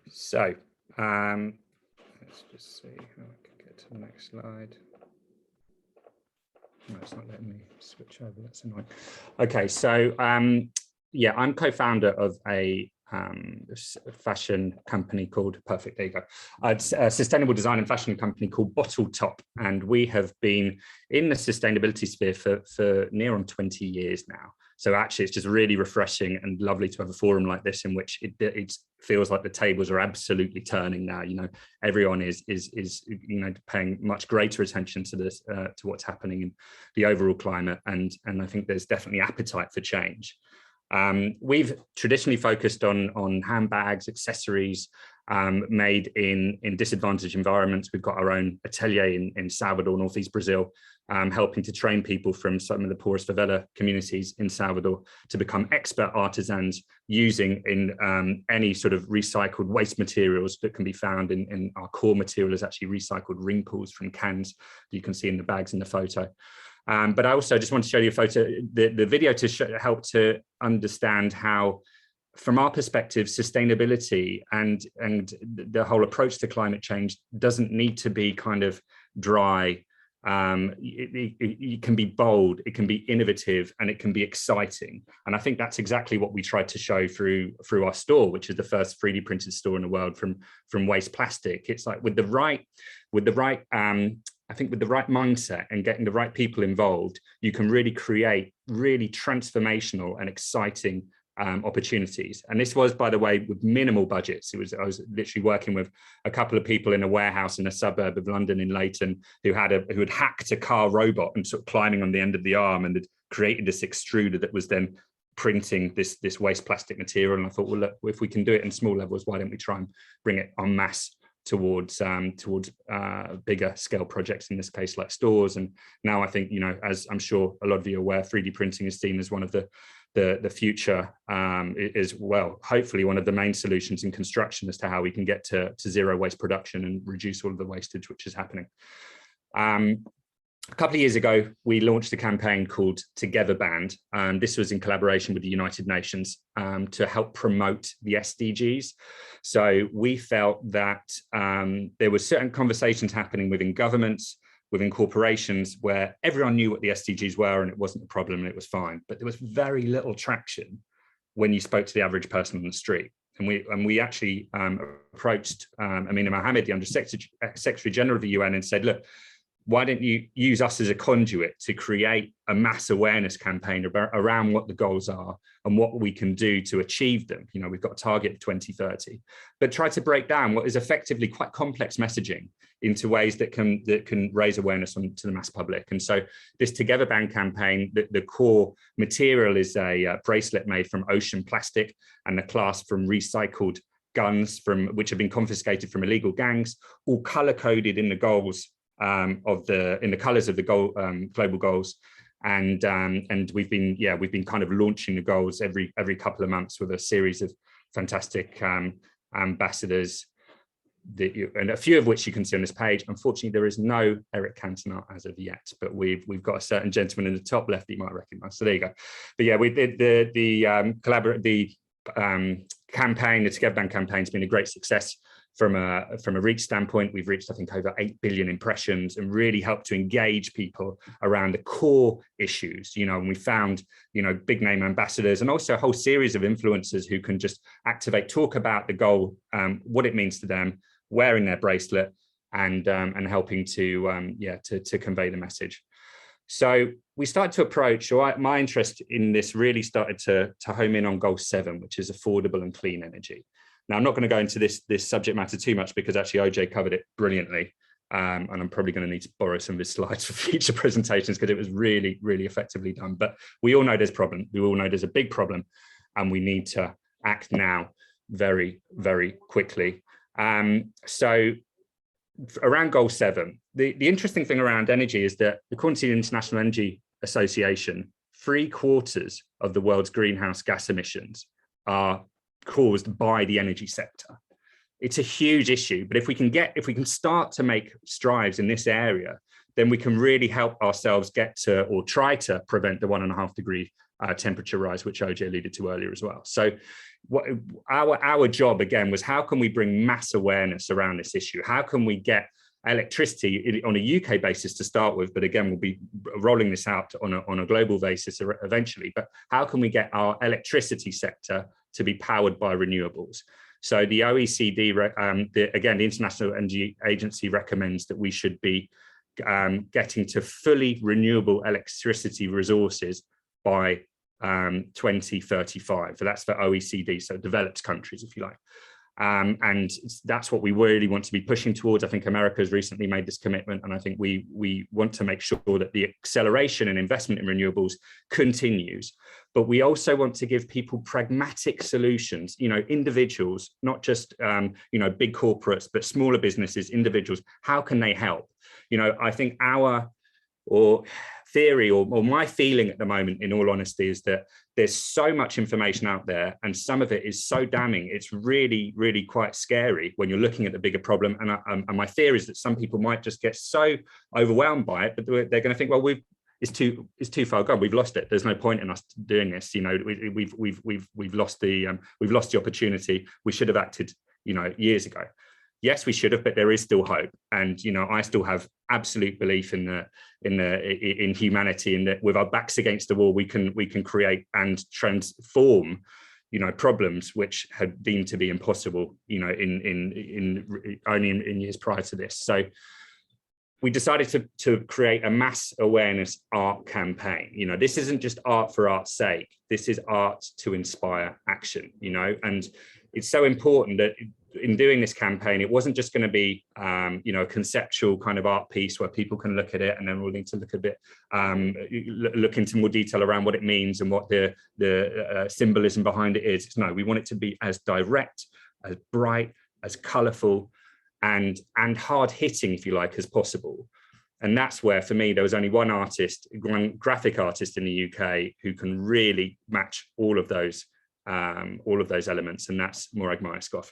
So let's just see how I can get to the next slide. No, it's not letting me switch over. That's annoying. Okay, so yeah, I'm co-founder of a fashion company called Perfect. There you go. It's a sustainable design and fashion company called Bottle Top, and we have been in the sustainability sphere for near on 20 years now. So actually, it's just really refreshing and lovely to have a forum like this in which it feels like the tables are absolutely turning now. You know, everyone is you know, paying much greater attention to this, to what's happening in the overall climate, and I think there's definitely appetite for change. We've traditionally focused on handbags, accessories made in disadvantaged environments. We've got our own atelier in Salvador, Northeast Brazil, helping to train people from some of the poorest favela communities in Salvador to become expert artisans using in any sort of recycled waste materials that can be found in our core material is actually recycled ring pulls from cans that you can see in the bags in the photo. But I also just want to show you a photo, the video to help to understand how, from our perspective, sustainability and the whole approach to climate change doesn't need to be kind of dry. It can be bold, it can be innovative, and it can be exciting. And I think that's exactly what we tried to show through our store, which is the first 3D printed store in the world from waste plastic. It's like with the right I think with the right mindset and getting the right people involved, you can really create really transformational and exciting opportunities. And this was, by the way, with minimal budgets. I was literally working with a couple of people in a warehouse in a suburb of London in Leighton who had hacked a car robot and sort of climbing on the end of the arm and had created this extruder that was then printing this waste plastic material. And I thought, well, look, if we can do it in small levels, why don't we try and bring it en masse towards bigger scale projects, in this case like stores. And now I think, you know, as I'm sure a lot of you are aware, 3D printing is seen as one of the future, is, well, hopefully one of the main solutions in construction as to how we can get to zero waste production and reduce all of the wastage which is happening. A couple of years ago, we launched a campaign called Together Band. This was in collaboration with the United Nations to help promote the SDGs. So we felt that there were certain conversations happening within governments, within corporations, where everyone knew what the SDGs were and it wasn't a problem and it was fine. But there was very little traction when you spoke to the average person on the street. And we actually approached Amina Mohammed, the Secretary General of the UN, and said, look, why don't you use us as a conduit to create a mass awareness campaign around what the goals are and what we can do to achieve them? You know, we've got a target of 2030, but try to break down what is effectively quite complex messaging into ways that can raise awareness to the mass public. And so this Together Band campaign, the core material is a bracelet made from ocean plastic and a clasp from recycled guns which have been confiscated from illegal gangs, all color coded in the goals in the colors of the global goals, and we've been kind of launching the goals every couple of months with a series of fantastic ambassadors, and a few of which you can see on this page. Unfortunately, there is no Eric Cantona as of yet, but we've got a certain gentleman in the top left that you might recognize. So there you go. But yeah, we did the campaign, the Together Band campaign has been a great success. From a reach standpoint, we've reached, I think, over 8 billion impressions and really helped to engage people around the core issues, you know, and we found, you know, big name ambassadors and also a whole series of influencers who can just talk about the goal, what it means to them, wearing their bracelet and helping to convey the message. So we started to approach, or my interest in this really started to home in on goal 7, which is affordable and clean energy. Now, I'm not going to go into this subject matter too much because actually OJ covered it brilliantly. And I'm probably going to need to borrow some of his slides for future presentations because it was really, really effectively done. But we all know there's a problem. We all know there's a big problem and we need to act now very, very quickly. So around goal 7, the interesting thing around energy is that according to the International Energy Association, 3/4 of the world's greenhouse gas emissions are caused by the energy sector. It's a huge issue, but if we can start to make strides in this area, then we can really help ourselves get to, or try to prevent, the 1.5 degree temperature rise, which OJ alluded to earlier as well. So our job again was, how can we bring mass awareness around this issue? How can we get electricity on a UK basis to start with, but again, we'll be rolling this out on a global basis eventually. But how can we get our electricity sector to be powered by renewables? So the OECD, again, the International Energy Agency recommends that we should be getting to fully renewable electricity resources by 2035. So that's for OECD, so developed countries, if you like. And that's what we really want to be pushing towards. I think America has recently made this commitment, and I think we want to make sure that the acceleration and investment in renewables continues. But we also want to give people pragmatic solutions, individuals, not just big corporates, but smaller businesses, individuals. How can they help? I think theory or my feeling at the moment, in all honesty, is that there's so much information out there, and some of it is so damning. It's really, really quite scary when you're looking at the bigger problem. And my fear is that some people might just get so overwhelmed by it, but they're going to think, well, it's too far gone. We've lost it. There's no point in us doing this. We've lost the opportunity. We should have acted, years ago. Yes, we should have, but there is still hope. And I still have absolute belief in humanity, and that with our backs against the wall, we can create and transform, problems which had deemed to be impossible, only in years prior to this. So we decided to create a mass awareness art campaign. This isn't just art for art's sake. This is art to inspire action, and it's so important that in doing this campaign, it wasn't just going to be, a conceptual kind of art piece where people can look at it and then we'll need to look into more detail around what it means and what the symbolism behind it is. No, we want it to be as direct, as bright, as colourful, and hard hitting, if you like, as possible. And that's where, for me, there was only one graphic artist in the UK who can really match all of those elements, and that's Morag Myerscough.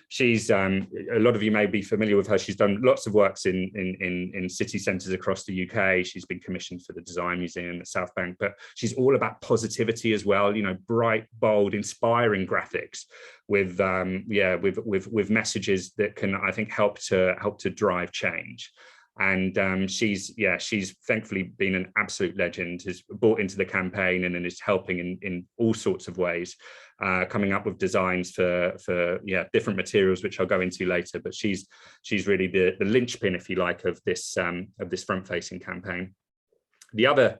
She's a lot of you may be familiar with her. She's done lots of works in city centres across the UK. She's been commissioned for the Design Museum at South Bank, but she's all about positivity as well. Bright, bold, inspiring graphics with messages that can, I think, help to drive change. And she's thankfully been an absolute legend, has bought into the campaign and is helping in all sorts of ways, coming up with designs for different materials, which I'll go into later. But she's really the linchpin, if you like, of this front-facing campaign. The other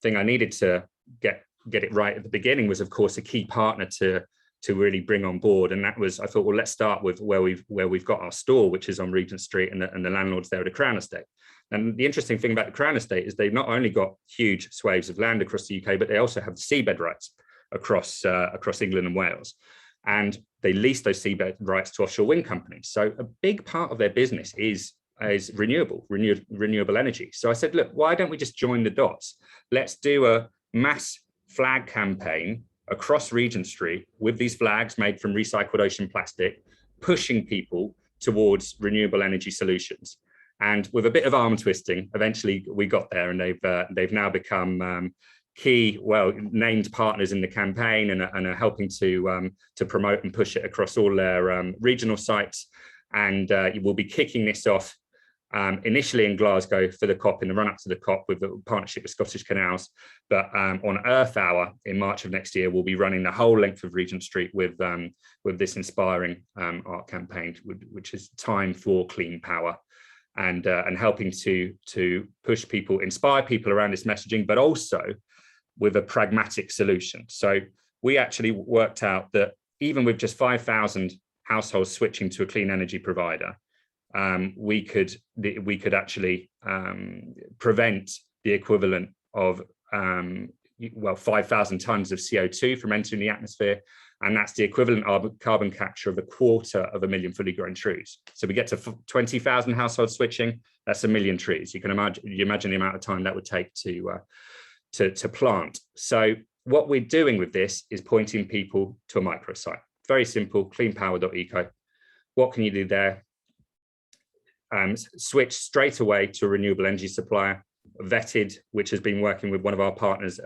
thing I needed to get it right at the beginning was, of course, a key partner to really bring on board, and that was, I thought, well, let's start with where we've got our store, which is on Regent Street, and the landlord's there at the Crown Estate. And the interesting thing about the Crown Estate is they've not only got huge swathes of land across the UK, but they also have seabed rights across England and Wales, and they lease those seabed rights to offshore wind companies. So a big part of their business is renewable energy. So I said, look, why don't we just join the dots? Let's do a mass flag campaign across Regent Street with these flags made from recycled ocean plastic, pushing people towards renewable energy solutions. And with a bit of arm twisting, eventually we got there, and they've now become named partners in the campaign, and are helping to promote and push it across all their regional sites. And we'll be kicking this off initially in Glasgow for the COP, in the run-up to the COP, with the partnership with Scottish Canals. But on Earth Hour in March of next year, we'll be running the whole length of Regent Street with this inspiring art campaign, which is Time for Clean Power, and helping to push people, inspire people around this messaging, but also with a pragmatic solution. So we actually worked out that even with just 5,000 households switching to a clean energy provider, we could actually prevent the equivalent of 5,000 tons of CO2 from entering the atmosphere, and that's the equivalent of carbon capture of 250,000 fully grown trees. So we get to 20,000 households switching. That's 1 million trees. You can imagine the amount of time that would take to plant. So what we're doing with this is pointing people to a microsite. Very simple, cleanpower.eco. What can you do there? Switch straight away to a renewable energy supplier. vetted, which has been working with one of our partners,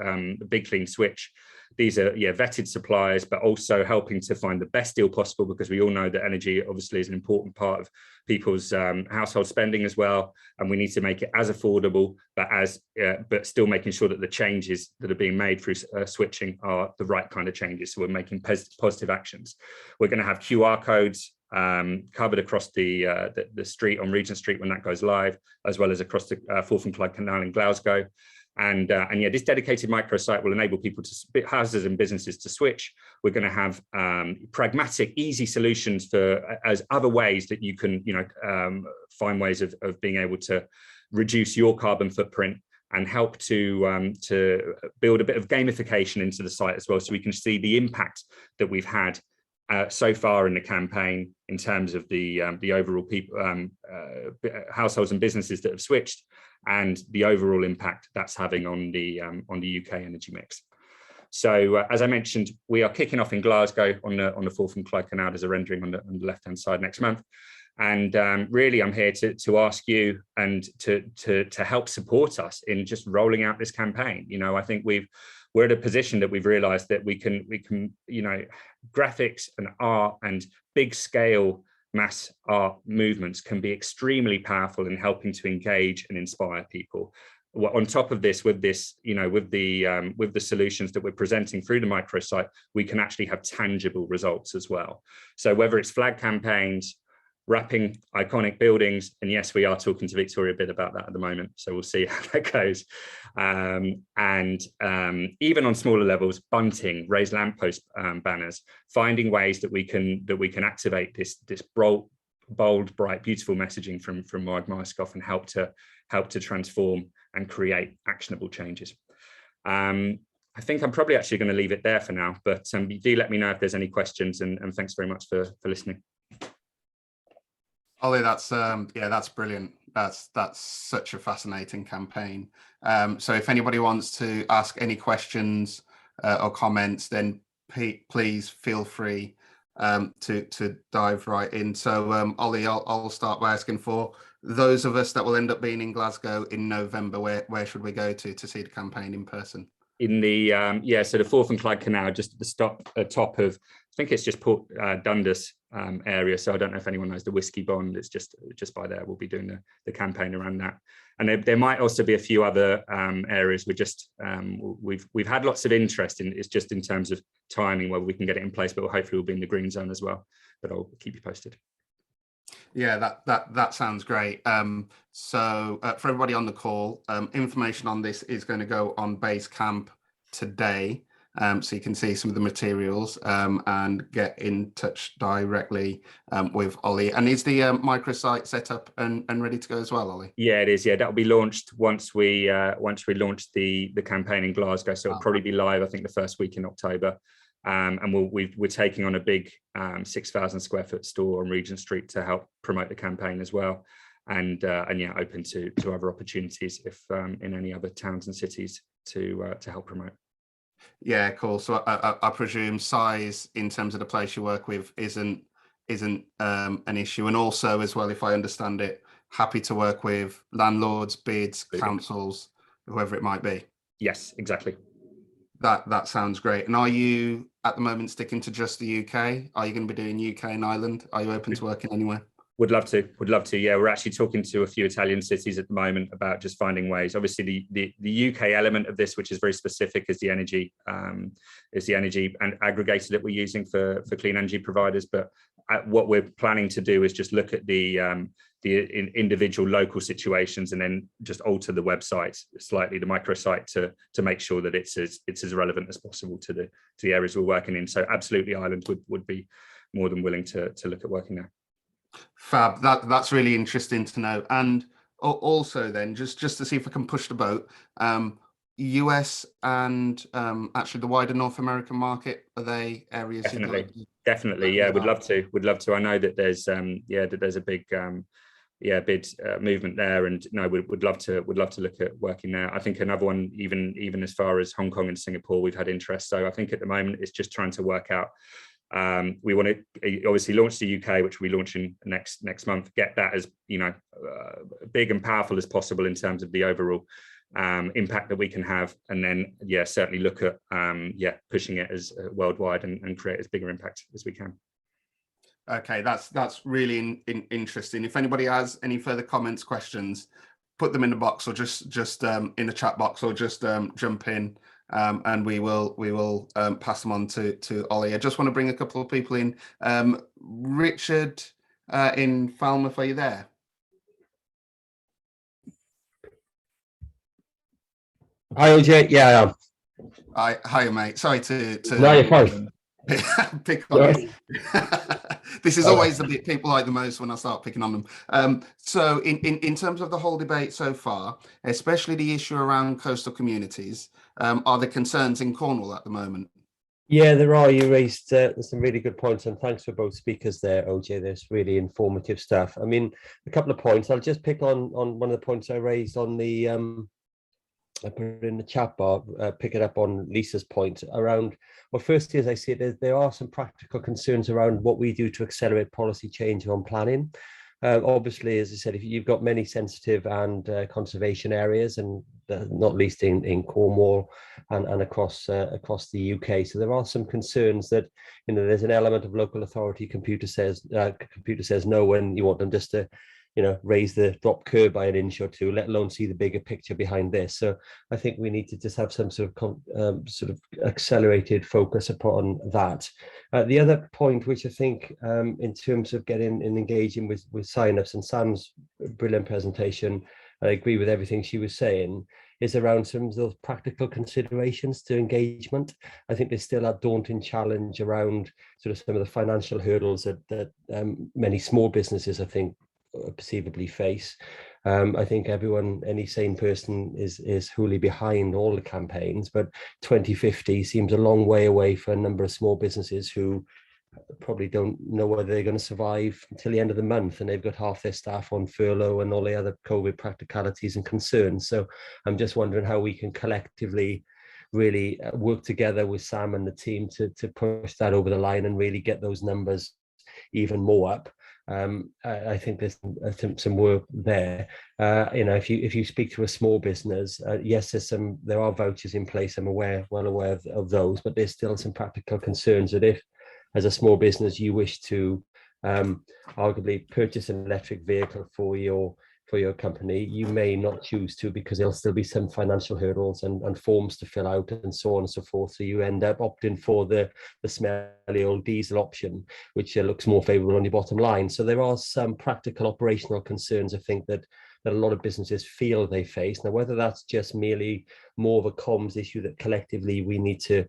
Big Clean Switch. These are vetted suppliers, but also helping to find the best deal possible, because we all know that energy obviously is an important part of people's household spending as well, and we need to make it as affordable, but still making sure that the changes that are being made through switching are the right kind of changes. So we're making positive actions. We're going to have QR codes covered across the street on Regent Street when that goes live, as well as across the Forth and Clyde Canal in Glasgow. And yeah, this dedicated microsite will enable people to, houses and businesses, to switch. We're going to have pragmatic, easy solutions as other ways that you can, find ways of being able to reduce your carbon footprint, and help to build a bit of gamification into the site as well, so we can see the impact that we've had so far in the campaign in terms of the overall people, households and businesses that have switched, and the overall impact that's having on the UK energy mix. So as I mentioned, we are kicking off in Glasgow on the Forth and Clyde Canal. There's a rendering on the left-hand side next month. And really, I'm here to ask you and to help support us in just rolling out this campaign. I think we're at a position that we've realized that we can, graphics and art and big scale mass art movements can be extremely powerful in helping to engage and inspire people. On top of this, with the solutions that we're presenting through the microsite, we can actually have tangible results as well. So whether it's flag campaigns, wrapping iconic buildings, and yes, we are talking to Victoria a bit about that at the moment, so we'll see how that goes. Even on smaller levels, bunting, raised lamppost banners, finding ways that we can activate this bold, bright, beautiful messaging from Mark Myerscough and help to transform and create actionable changes. I think I'm probably actually going to leave it there for now, but do let me know if there's any questions, and thanks very much for listening. Ollie, that's brilliant. That's such a fascinating campaign. So if anybody wants to ask any questions or comments, then please feel free to dive right in. So Ollie, I'll start by asking, for those of us that will end up being in Glasgow in November, where should we go to see the campaign in person? In the so the Forth and Clyde Canal, just at the top of, I think it's just Port Dundas area. So I don't know if anyone knows the Whiskey Bond. It's just by there. We'll be doing the campaign around that, and there might also be a few other areas. We've had lots of interest in. It's just in terms of timing whether we can get it in place, but hopefully we'll be in the green zone as well. But I'll keep you posted. Yeah, that sounds great. So for everybody on the call, information on this is going to go on Basecamp today, so you can see some of the materials and get in touch directly with Ollie. And is the microsite set up and ready to go as well, Ollie? Yeah, it is. Yeah, that'll be launched once we launch the campaign in Glasgow. So it'll probably be live, I think, the first week in October. And we're taking on a big 6,000 square foot store on Regent Street to help promote the campaign as well, and yeah, open to other opportunities if in any other towns and cities to help promote. Yeah, cool. So I presume size in terms of the place you work with isn't an issue, and also as well, if I understand it, happy to work with landlords, bids, councils, whoever it might be. Yes, exactly. That sounds great. And are you at the moment sticking to just the UK? Are you going to be doing UK and Ireland? Are you open to working anywhere? Would love to. Yeah, we're actually talking to a few Italian cities at the moment about just finding ways. Obviously, the UK element of this, which is very specific, is the energy and aggregator that we're using for clean energy providers. But what we're planning to do is just look at the individual local situations, and then just alter the website slightly, the microsite, to make sure that it's as relevant as possible to the areas we're working in. So absolutely, Ireland would be more than willing to look at working there. Fab. That's really interesting to know. And also then, just to see if I can push the boat, US and actually the wider North American market, are they areas? Definitely. Yeah, would love to. I know that there's a big bid movement there, and no, would love to look at working there. I think another one, even as far as Hong Kong and Singapore, we've had interest. So I think at the moment it's just trying to work out We want to obviously launch the UK, which we launch in next month, get that as, you know, big and powerful as possible in terms of the overall impact that we can have, and then certainly look at pushing it as worldwide and create as bigger impact as we can. Okay, that's really interesting. If anybody has any further comments, questions, put them in the box, or just in the chat box, or just jump in, and we will pass them on to Ollie. I just want to bring a couple of people in. Richard in Falmouth, are you there? Hi, OJ. Yeah, I am. Hi, mate. Sorry to No, you're fine. pick on you. This is always the bit people like the most when I start picking on them. So in terms of the whole debate so far, especially the issue around coastal communities, are there concerns in Cornwall at the moment? Yeah, there are. You raised some really good points, and thanks for both speakers there, OJ. There's really informative stuff. I mean, a couple of points. I'll just pick on one of the points I raised on the I put it in the chat bar, pick it up on Lisa's point around, well, firstly, as I see it, there are some practical concerns around what we do to accelerate policy change on planning. Obviously, as I said, if you've got many sensitive and conservation areas, and not least in Cornwall and across the UK, so there are some concerns that, you know, there's an element of local authority. Computer says no when you want them just to, you know, raise the drop curve by an inch or two, let alone see the bigger picture behind this. So I think we need to just have some sort of accelerated focus upon that. The other point, which I think in terms of getting and engaging with sign-ups, and Sam's brilliant presentation, I agree with everything she was saying, is around some of those practical considerations to engagement. I think there's still a daunting challenge around sort of some of the financial hurdles that many small businesses, I think, perceivably face. I think any sane person is wholly behind all the campaigns, but 2050 seems a long way away for a number of small businesses who probably don't know whether they're going to survive until the end of the month, and they've got half their staff on furlough and all the other COVID practicalities and concerns. So I'm just wondering how we can collectively really work together with Sam and the team to push that over the line and really get those numbers even more up. I think there's some work there. You know, if you speak to a small business, yes, there are vouchers in place. I'm well aware of those, but there's still some practical concerns that if, as a small business, you wish to arguably purchase an electric vehicle for your company, you may not choose to, because there'll still be some financial hurdles and forms to fill out and so on and so forth. So you end up opting for the smelly old diesel option, which looks more favorable on your bottom line. So there are some practical operational concerns, I think, that a lot of businesses feel they face. Now, whether that's just merely more of a comms issue that collectively we need to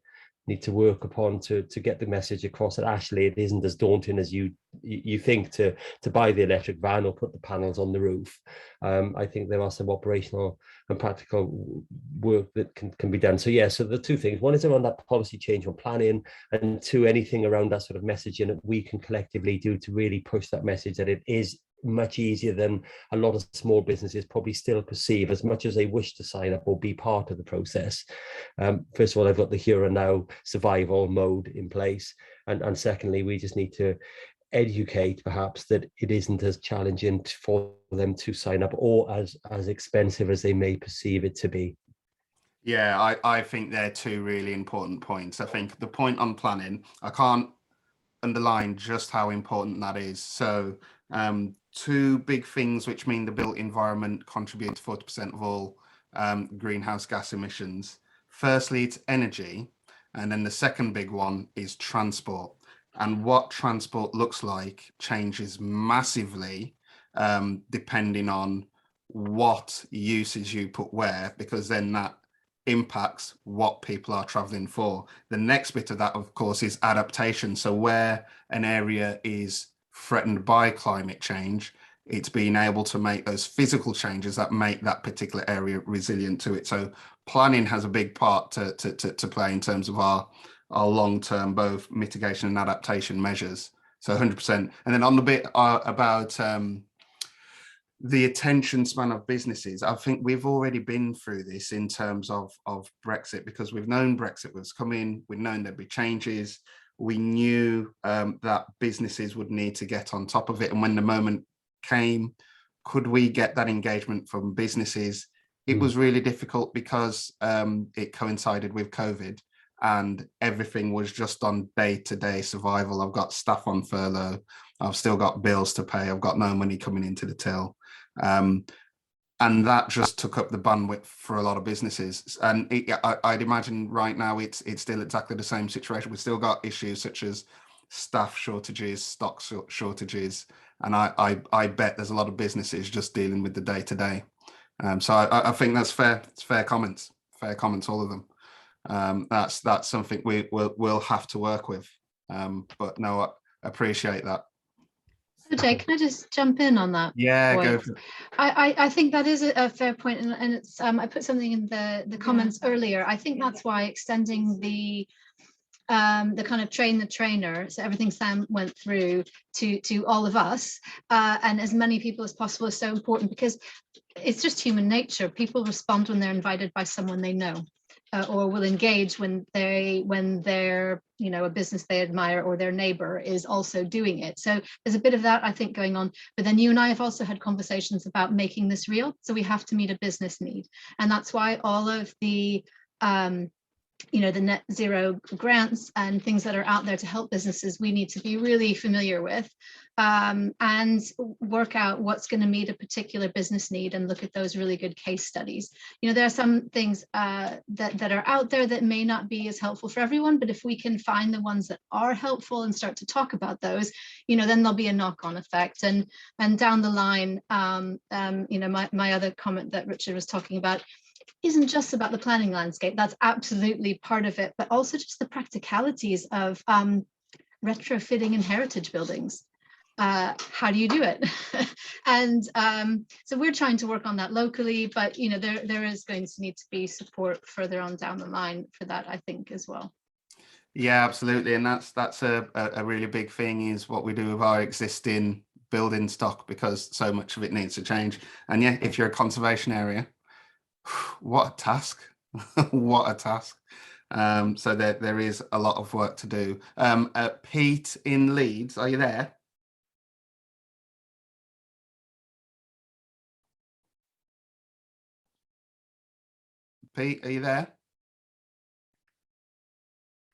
work upon to get the message across that actually it isn't as daunting as you think to buy the electric van or put the panels on the roof. I think there are some operational and practical work that can be done. So yeah, so the two things: one is around that policy change on planning, and two, anything around that sort of messaging that we can collectively do to really push that message that it is much easier than a lot of small businesses probably still perceive, as much as they wish to sign up or be part of the process. First of all, I've got the here and now survival mode in place, and secondly, we just need to educate perhaps that it isn't as challenging for them to sign up or as expensive as they may perceive it to be. Yeah, I think they're two really important points. I think the point on planning, I can't underline just how important that is. So two big things which mean the built environment contributes to 40% of all greenhouse gas emissions. Firstly, it's energy, and then the second big one is transport. And what transport looks like changes massively depending on what usage you put where, because then that impacts what people are traveling for. The next bit of that, of course, is adaptation. So where an area is threatened by climate change, it's being able to make those physical changes that make that particular area resilient to it. So planning has a big part to play in terms of our long-term both mitigation and adaptation measures. So 100%. And then on the bit about the attention span of businesses, I think we've already been through this in terms of Brexit, because we've known Brexit was coming, we've known there'd be changes, we knew that businesses would need to get on top of it. And when the moment came, could we get that engagement from businesses? It was really difficult because it coincided with COVID and everything was just on day-to-day survival. I've got staff on furlough. I've still got bills to pay. I've got no money coming into the till. And that just took up the bandwidth for a lot of businesses. And I'd imagine right now it's still exactly the same situation. We've still got issues such as staff shortages, stock shortages, and I bet there's a lot of businesses just dealing with the day-to-day. So I think that's fair. It's fair comments, all of them. That's something we'll have to work with. But no, I appreciate that. So Jay, can I just jump in on that? Yeah, go for it. I think that is a fair point, and it's I put something in the comments earlier. I think that's why extending the kind of train the trainer, so everything Sam went through to all of us and as many people as possible is so important, because it's just human nature. People respond when they're invited by someone they know. Or will engage when they're, you know, a business they admire or their neighbor is also doing it. So there's a bit of that, I think, going on. But then you and I have also had conversations about making this real. So we have to meet a business need. And that's why all of the you know, the net zero grants and things that are out there to help businesses, we need to be really familiar with and work out what's going to meet a particular business need and look at those really good case studies. You know, there are some things that are out there that may not be as helpful for everyone, but if we can find the ones that are helpful and start to talk about those, you know, then there'll be a knock-on effect. And down the line, you know, my other comment that Richard was talking about isn't just about the planning landscape. That's absolutely part of it, but also just the practicalities of retrofitting in heritage buildings. How do you do it? And so we're trying to work on that locally, but you know, there is going to need to be support further on down the line for that, I think, as well. Yeah, absolutely. And that's a really big thing, is what we do with our existing building stock, because so much of it needs to change. And yeah, if you're a conservation area, what a task. What a task. So there is a lot of work to do. Pete in Leeds, are you there? Pete, are you there?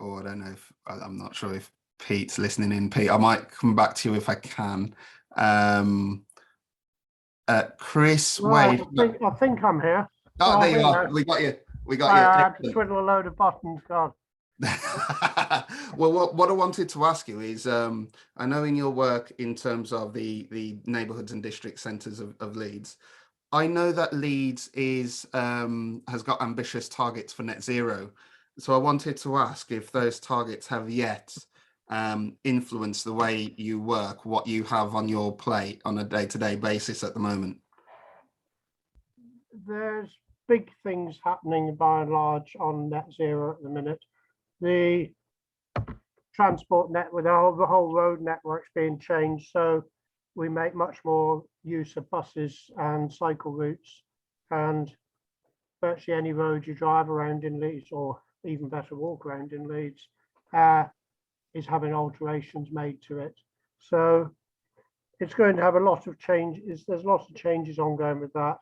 Oh, I don't know if, I'm not sure if Pete's listening in. Pete, I might come back to you if I can. Chris Right, Wade. I think I'm here. Oh, there you are. We got you. We got you. I had to twiddle a load of buttons, God. Well, what I wanted to ask you is, I know in your work in terms of the neighbourhoods and district centres of Leeds, I know that Leeds is has got ambitious targets for net zero. So I wanted to ask if those targets have yet influenced the way you work, what you have on your plate on a day-to-day basis at the moment. There's big things happening by and large on net zero at the minute. The transport net with the whole road networks being changed, so we make much more use of buses and cycle routes, and virtually any road you drive around in Leeds, or even better walk around in Leeds, is having alterations made to it. So it's going to have a lot of changes. There's lots of changes ongoing with that.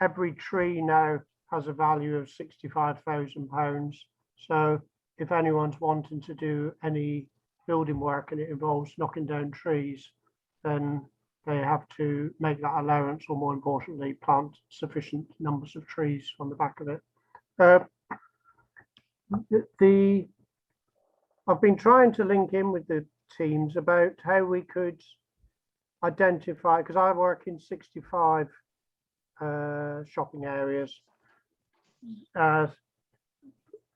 Every tree now has a value of £65,000. So if anyone's wanting to do any building work and it involves knocking down trees, then they have to make that allowance, or more importantly, plant sufficient numbers of trees on the back of it. I've been trying to link in with the teams about how we could identify, because I work in 65 shopping areas.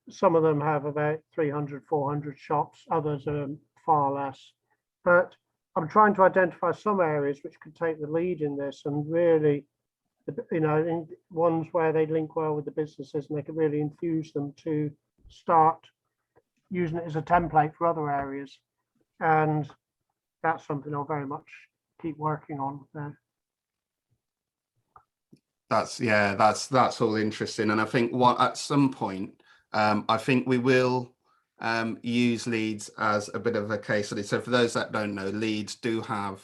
Some of them have about 300, 400 shops, others are far less. But I'm trying to identify some areas which could take the lead in this, and really, you know, in ones where they link well with the businesses and they can really enthuse them to start using it as a template for other areas. And that's something I'll very much keep working on there. That's all interesting. And I think at some point, I think we will use Leeds as a bit of a case study. So for those that don't know, Leeds do have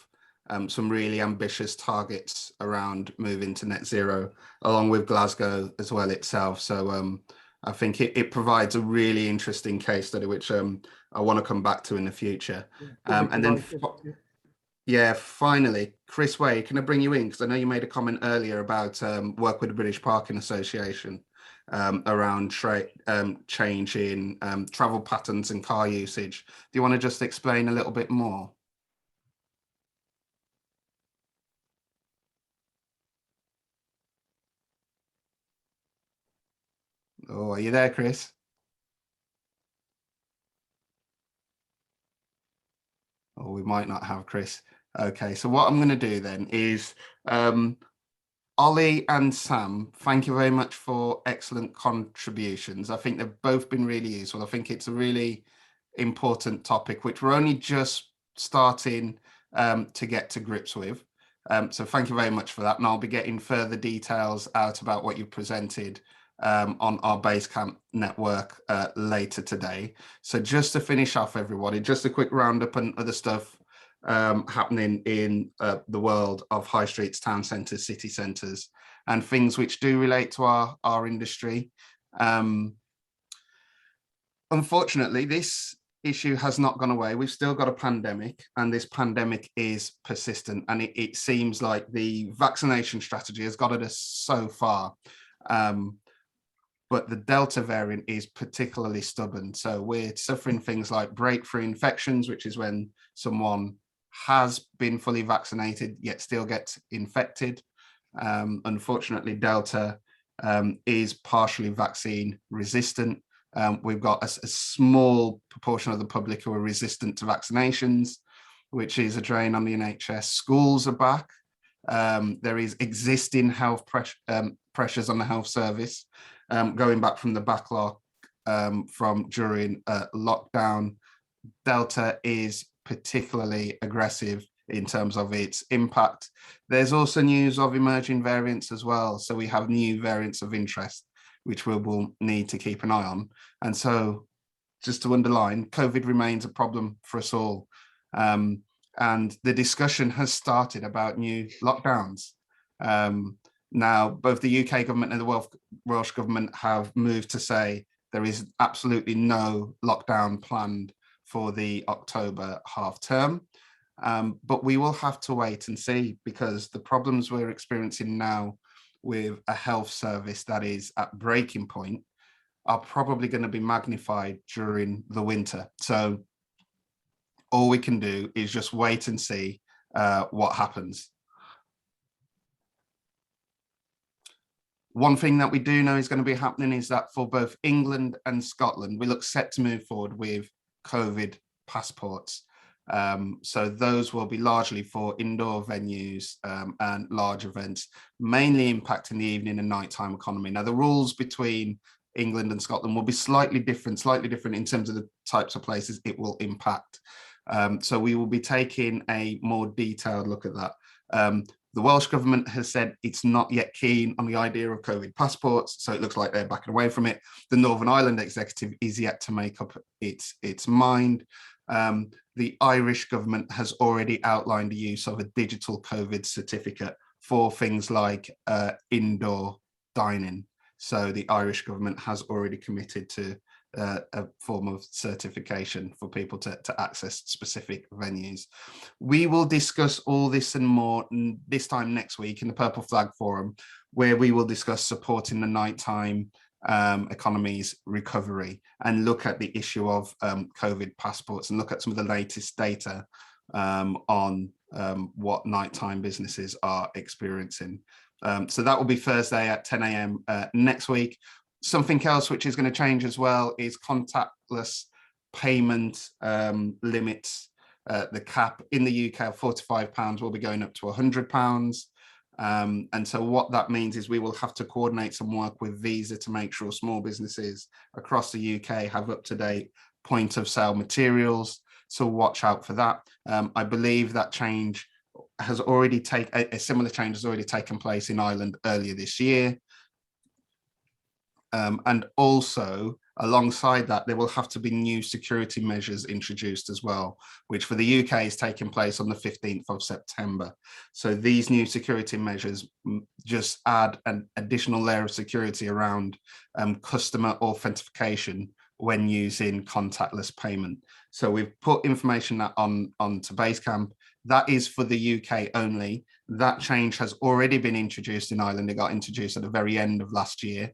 some really ambitious targets around moving to net zero, along with Glasgow as well itself. So I think it provides a really interesting case study, which I want to come back to in the future. And then, yeah, finally, Chris Way, can I bring you in? Because I know you made a comment earlier about work with the British Parking Association around change in travel patterns and car usage. Do you want to just explain a little bit more? Oh, are you there, Chris? Or we might not have Chris. Okay, so what I'm going to do then is Ollie and Sam, thank you very much for excellent contributions. I think they've both been really useful. I think it's a really important topic, which we're only just starting to get to grips with. So thank you very much for that. And I'll be getting further details out about what you presented on our Basecamp network later today. So just to finish off, everybody, just a quick roundup and other stuff happening in the world of high streets, town centres, city centres, and things which do relate to our industry. Unfortunately, this issue has not gone away. We've still got a pandemic, and this pandemic is persistent, and it seems like the vaccination strategy has got us so far. But the Delta variant is particularly stubborn. So we're suffering things like breakthrough infections, which is when someone has been fully vaccinated yet still gets infected. Unfortunately, Delta is partially vaccine resistant. We've got a small proportion of the public who are resistant to vaccinations, which is a drain on the NHS. Schools are back. There is existing health pressures on the health service, going back from the backlog from during lockdown. Delta is particularly aggressive in terms of its impact. There's also news of emerging variants as well. So we have new variants of interest, which we will need to keep an eye on. And so just to underline, COVID remains a problem for us all. And the discussion has started about new lockdowns. Now, both the UK government and the Welsh government have moved to say there is absolutely no lockdown planned for the October half term. But we will have to wait and see, because the problems we're experiencing now with a health service that is at breaking point are probably going to be magnified during the winter. So all we can do is just wait and see what happens. One thing that we do know is going to be happening is that for both England and Scotland, we look set to move forward with COVID passports. So those will be largely for indoor venues and large events, mainly impacting the evening and nighttime economy. Now, the rules between England and Scotland will be slightly different in terms of the types of places it will impact. So we will be taking a more detailed look at that. The Welsh government has said it's not yet keen on the idea of COVID passports, so it looks like they're backing away from it. The Northern Ireland executive is yet to make up its mind. The Irish government has already outlined the use of a digital COVID certificate for things like indoor dining. So the Irish government has already committed to a form of certification for people to access specific venues. We will discuss all this and more this time next week in the Purple Flag Forum, where we will discuss supporting the nighttime economy's recovery and look at the issue of COVID passports and look at some of the latest data on what nighttime businesses are experiencing. So that will be Thursday at 10 a.m. Next week. Something else which is going to change as well is contactless payment limits. The cap in the UK of £45 will be going up to £100. And so what that means is we will have to coordinate some work with Visa to make sure small businesses across the UK have up-to-date point of sale materials. So watch out for that. I believe that change has already a similar change has already taken place in Ireland earlier this year. And also alongside that, there will have to be new security measures introduced as well, which for the UK is taking place on the 15th of September. So these new security measures just add an additional layer of security around customer authentication when using contactless payment. So we've put information onto Basecamp. That is for the UK only. That change has already been introduced in Ireland. It got introduced at the very end of last year.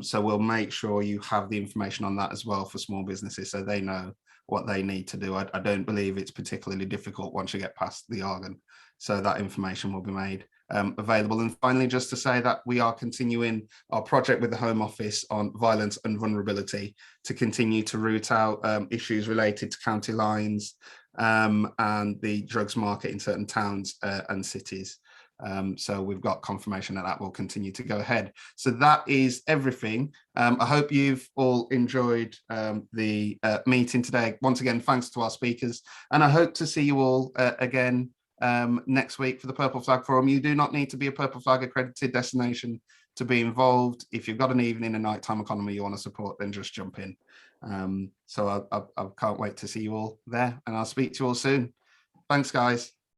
So we'll make sure you have the information on that as well for small businesses, so they know what they need to do. I don't believe it's particularly difficult once you get past the jargon. So that information will be made available. And finally, just to say that we are continuing our project with the Home Office on violence and vulnerability to continue to root out issues related to county lines and the drugs market in certain towns and cities. So we've got confirmation that will continue to go ahead. So that is everything. I hope you've all enjoyed the meeting today. Once again, thanks to our speakers, and I hope to see you all again next week for the Purple Flag Forum. You do not need to be a Purple Flag accredited destination to be involved. If you've got an evening and nighttime economy you want to support, then just jump in. So I can't wait to see you all there, and I'll speak to you all soon. Thanks, guys.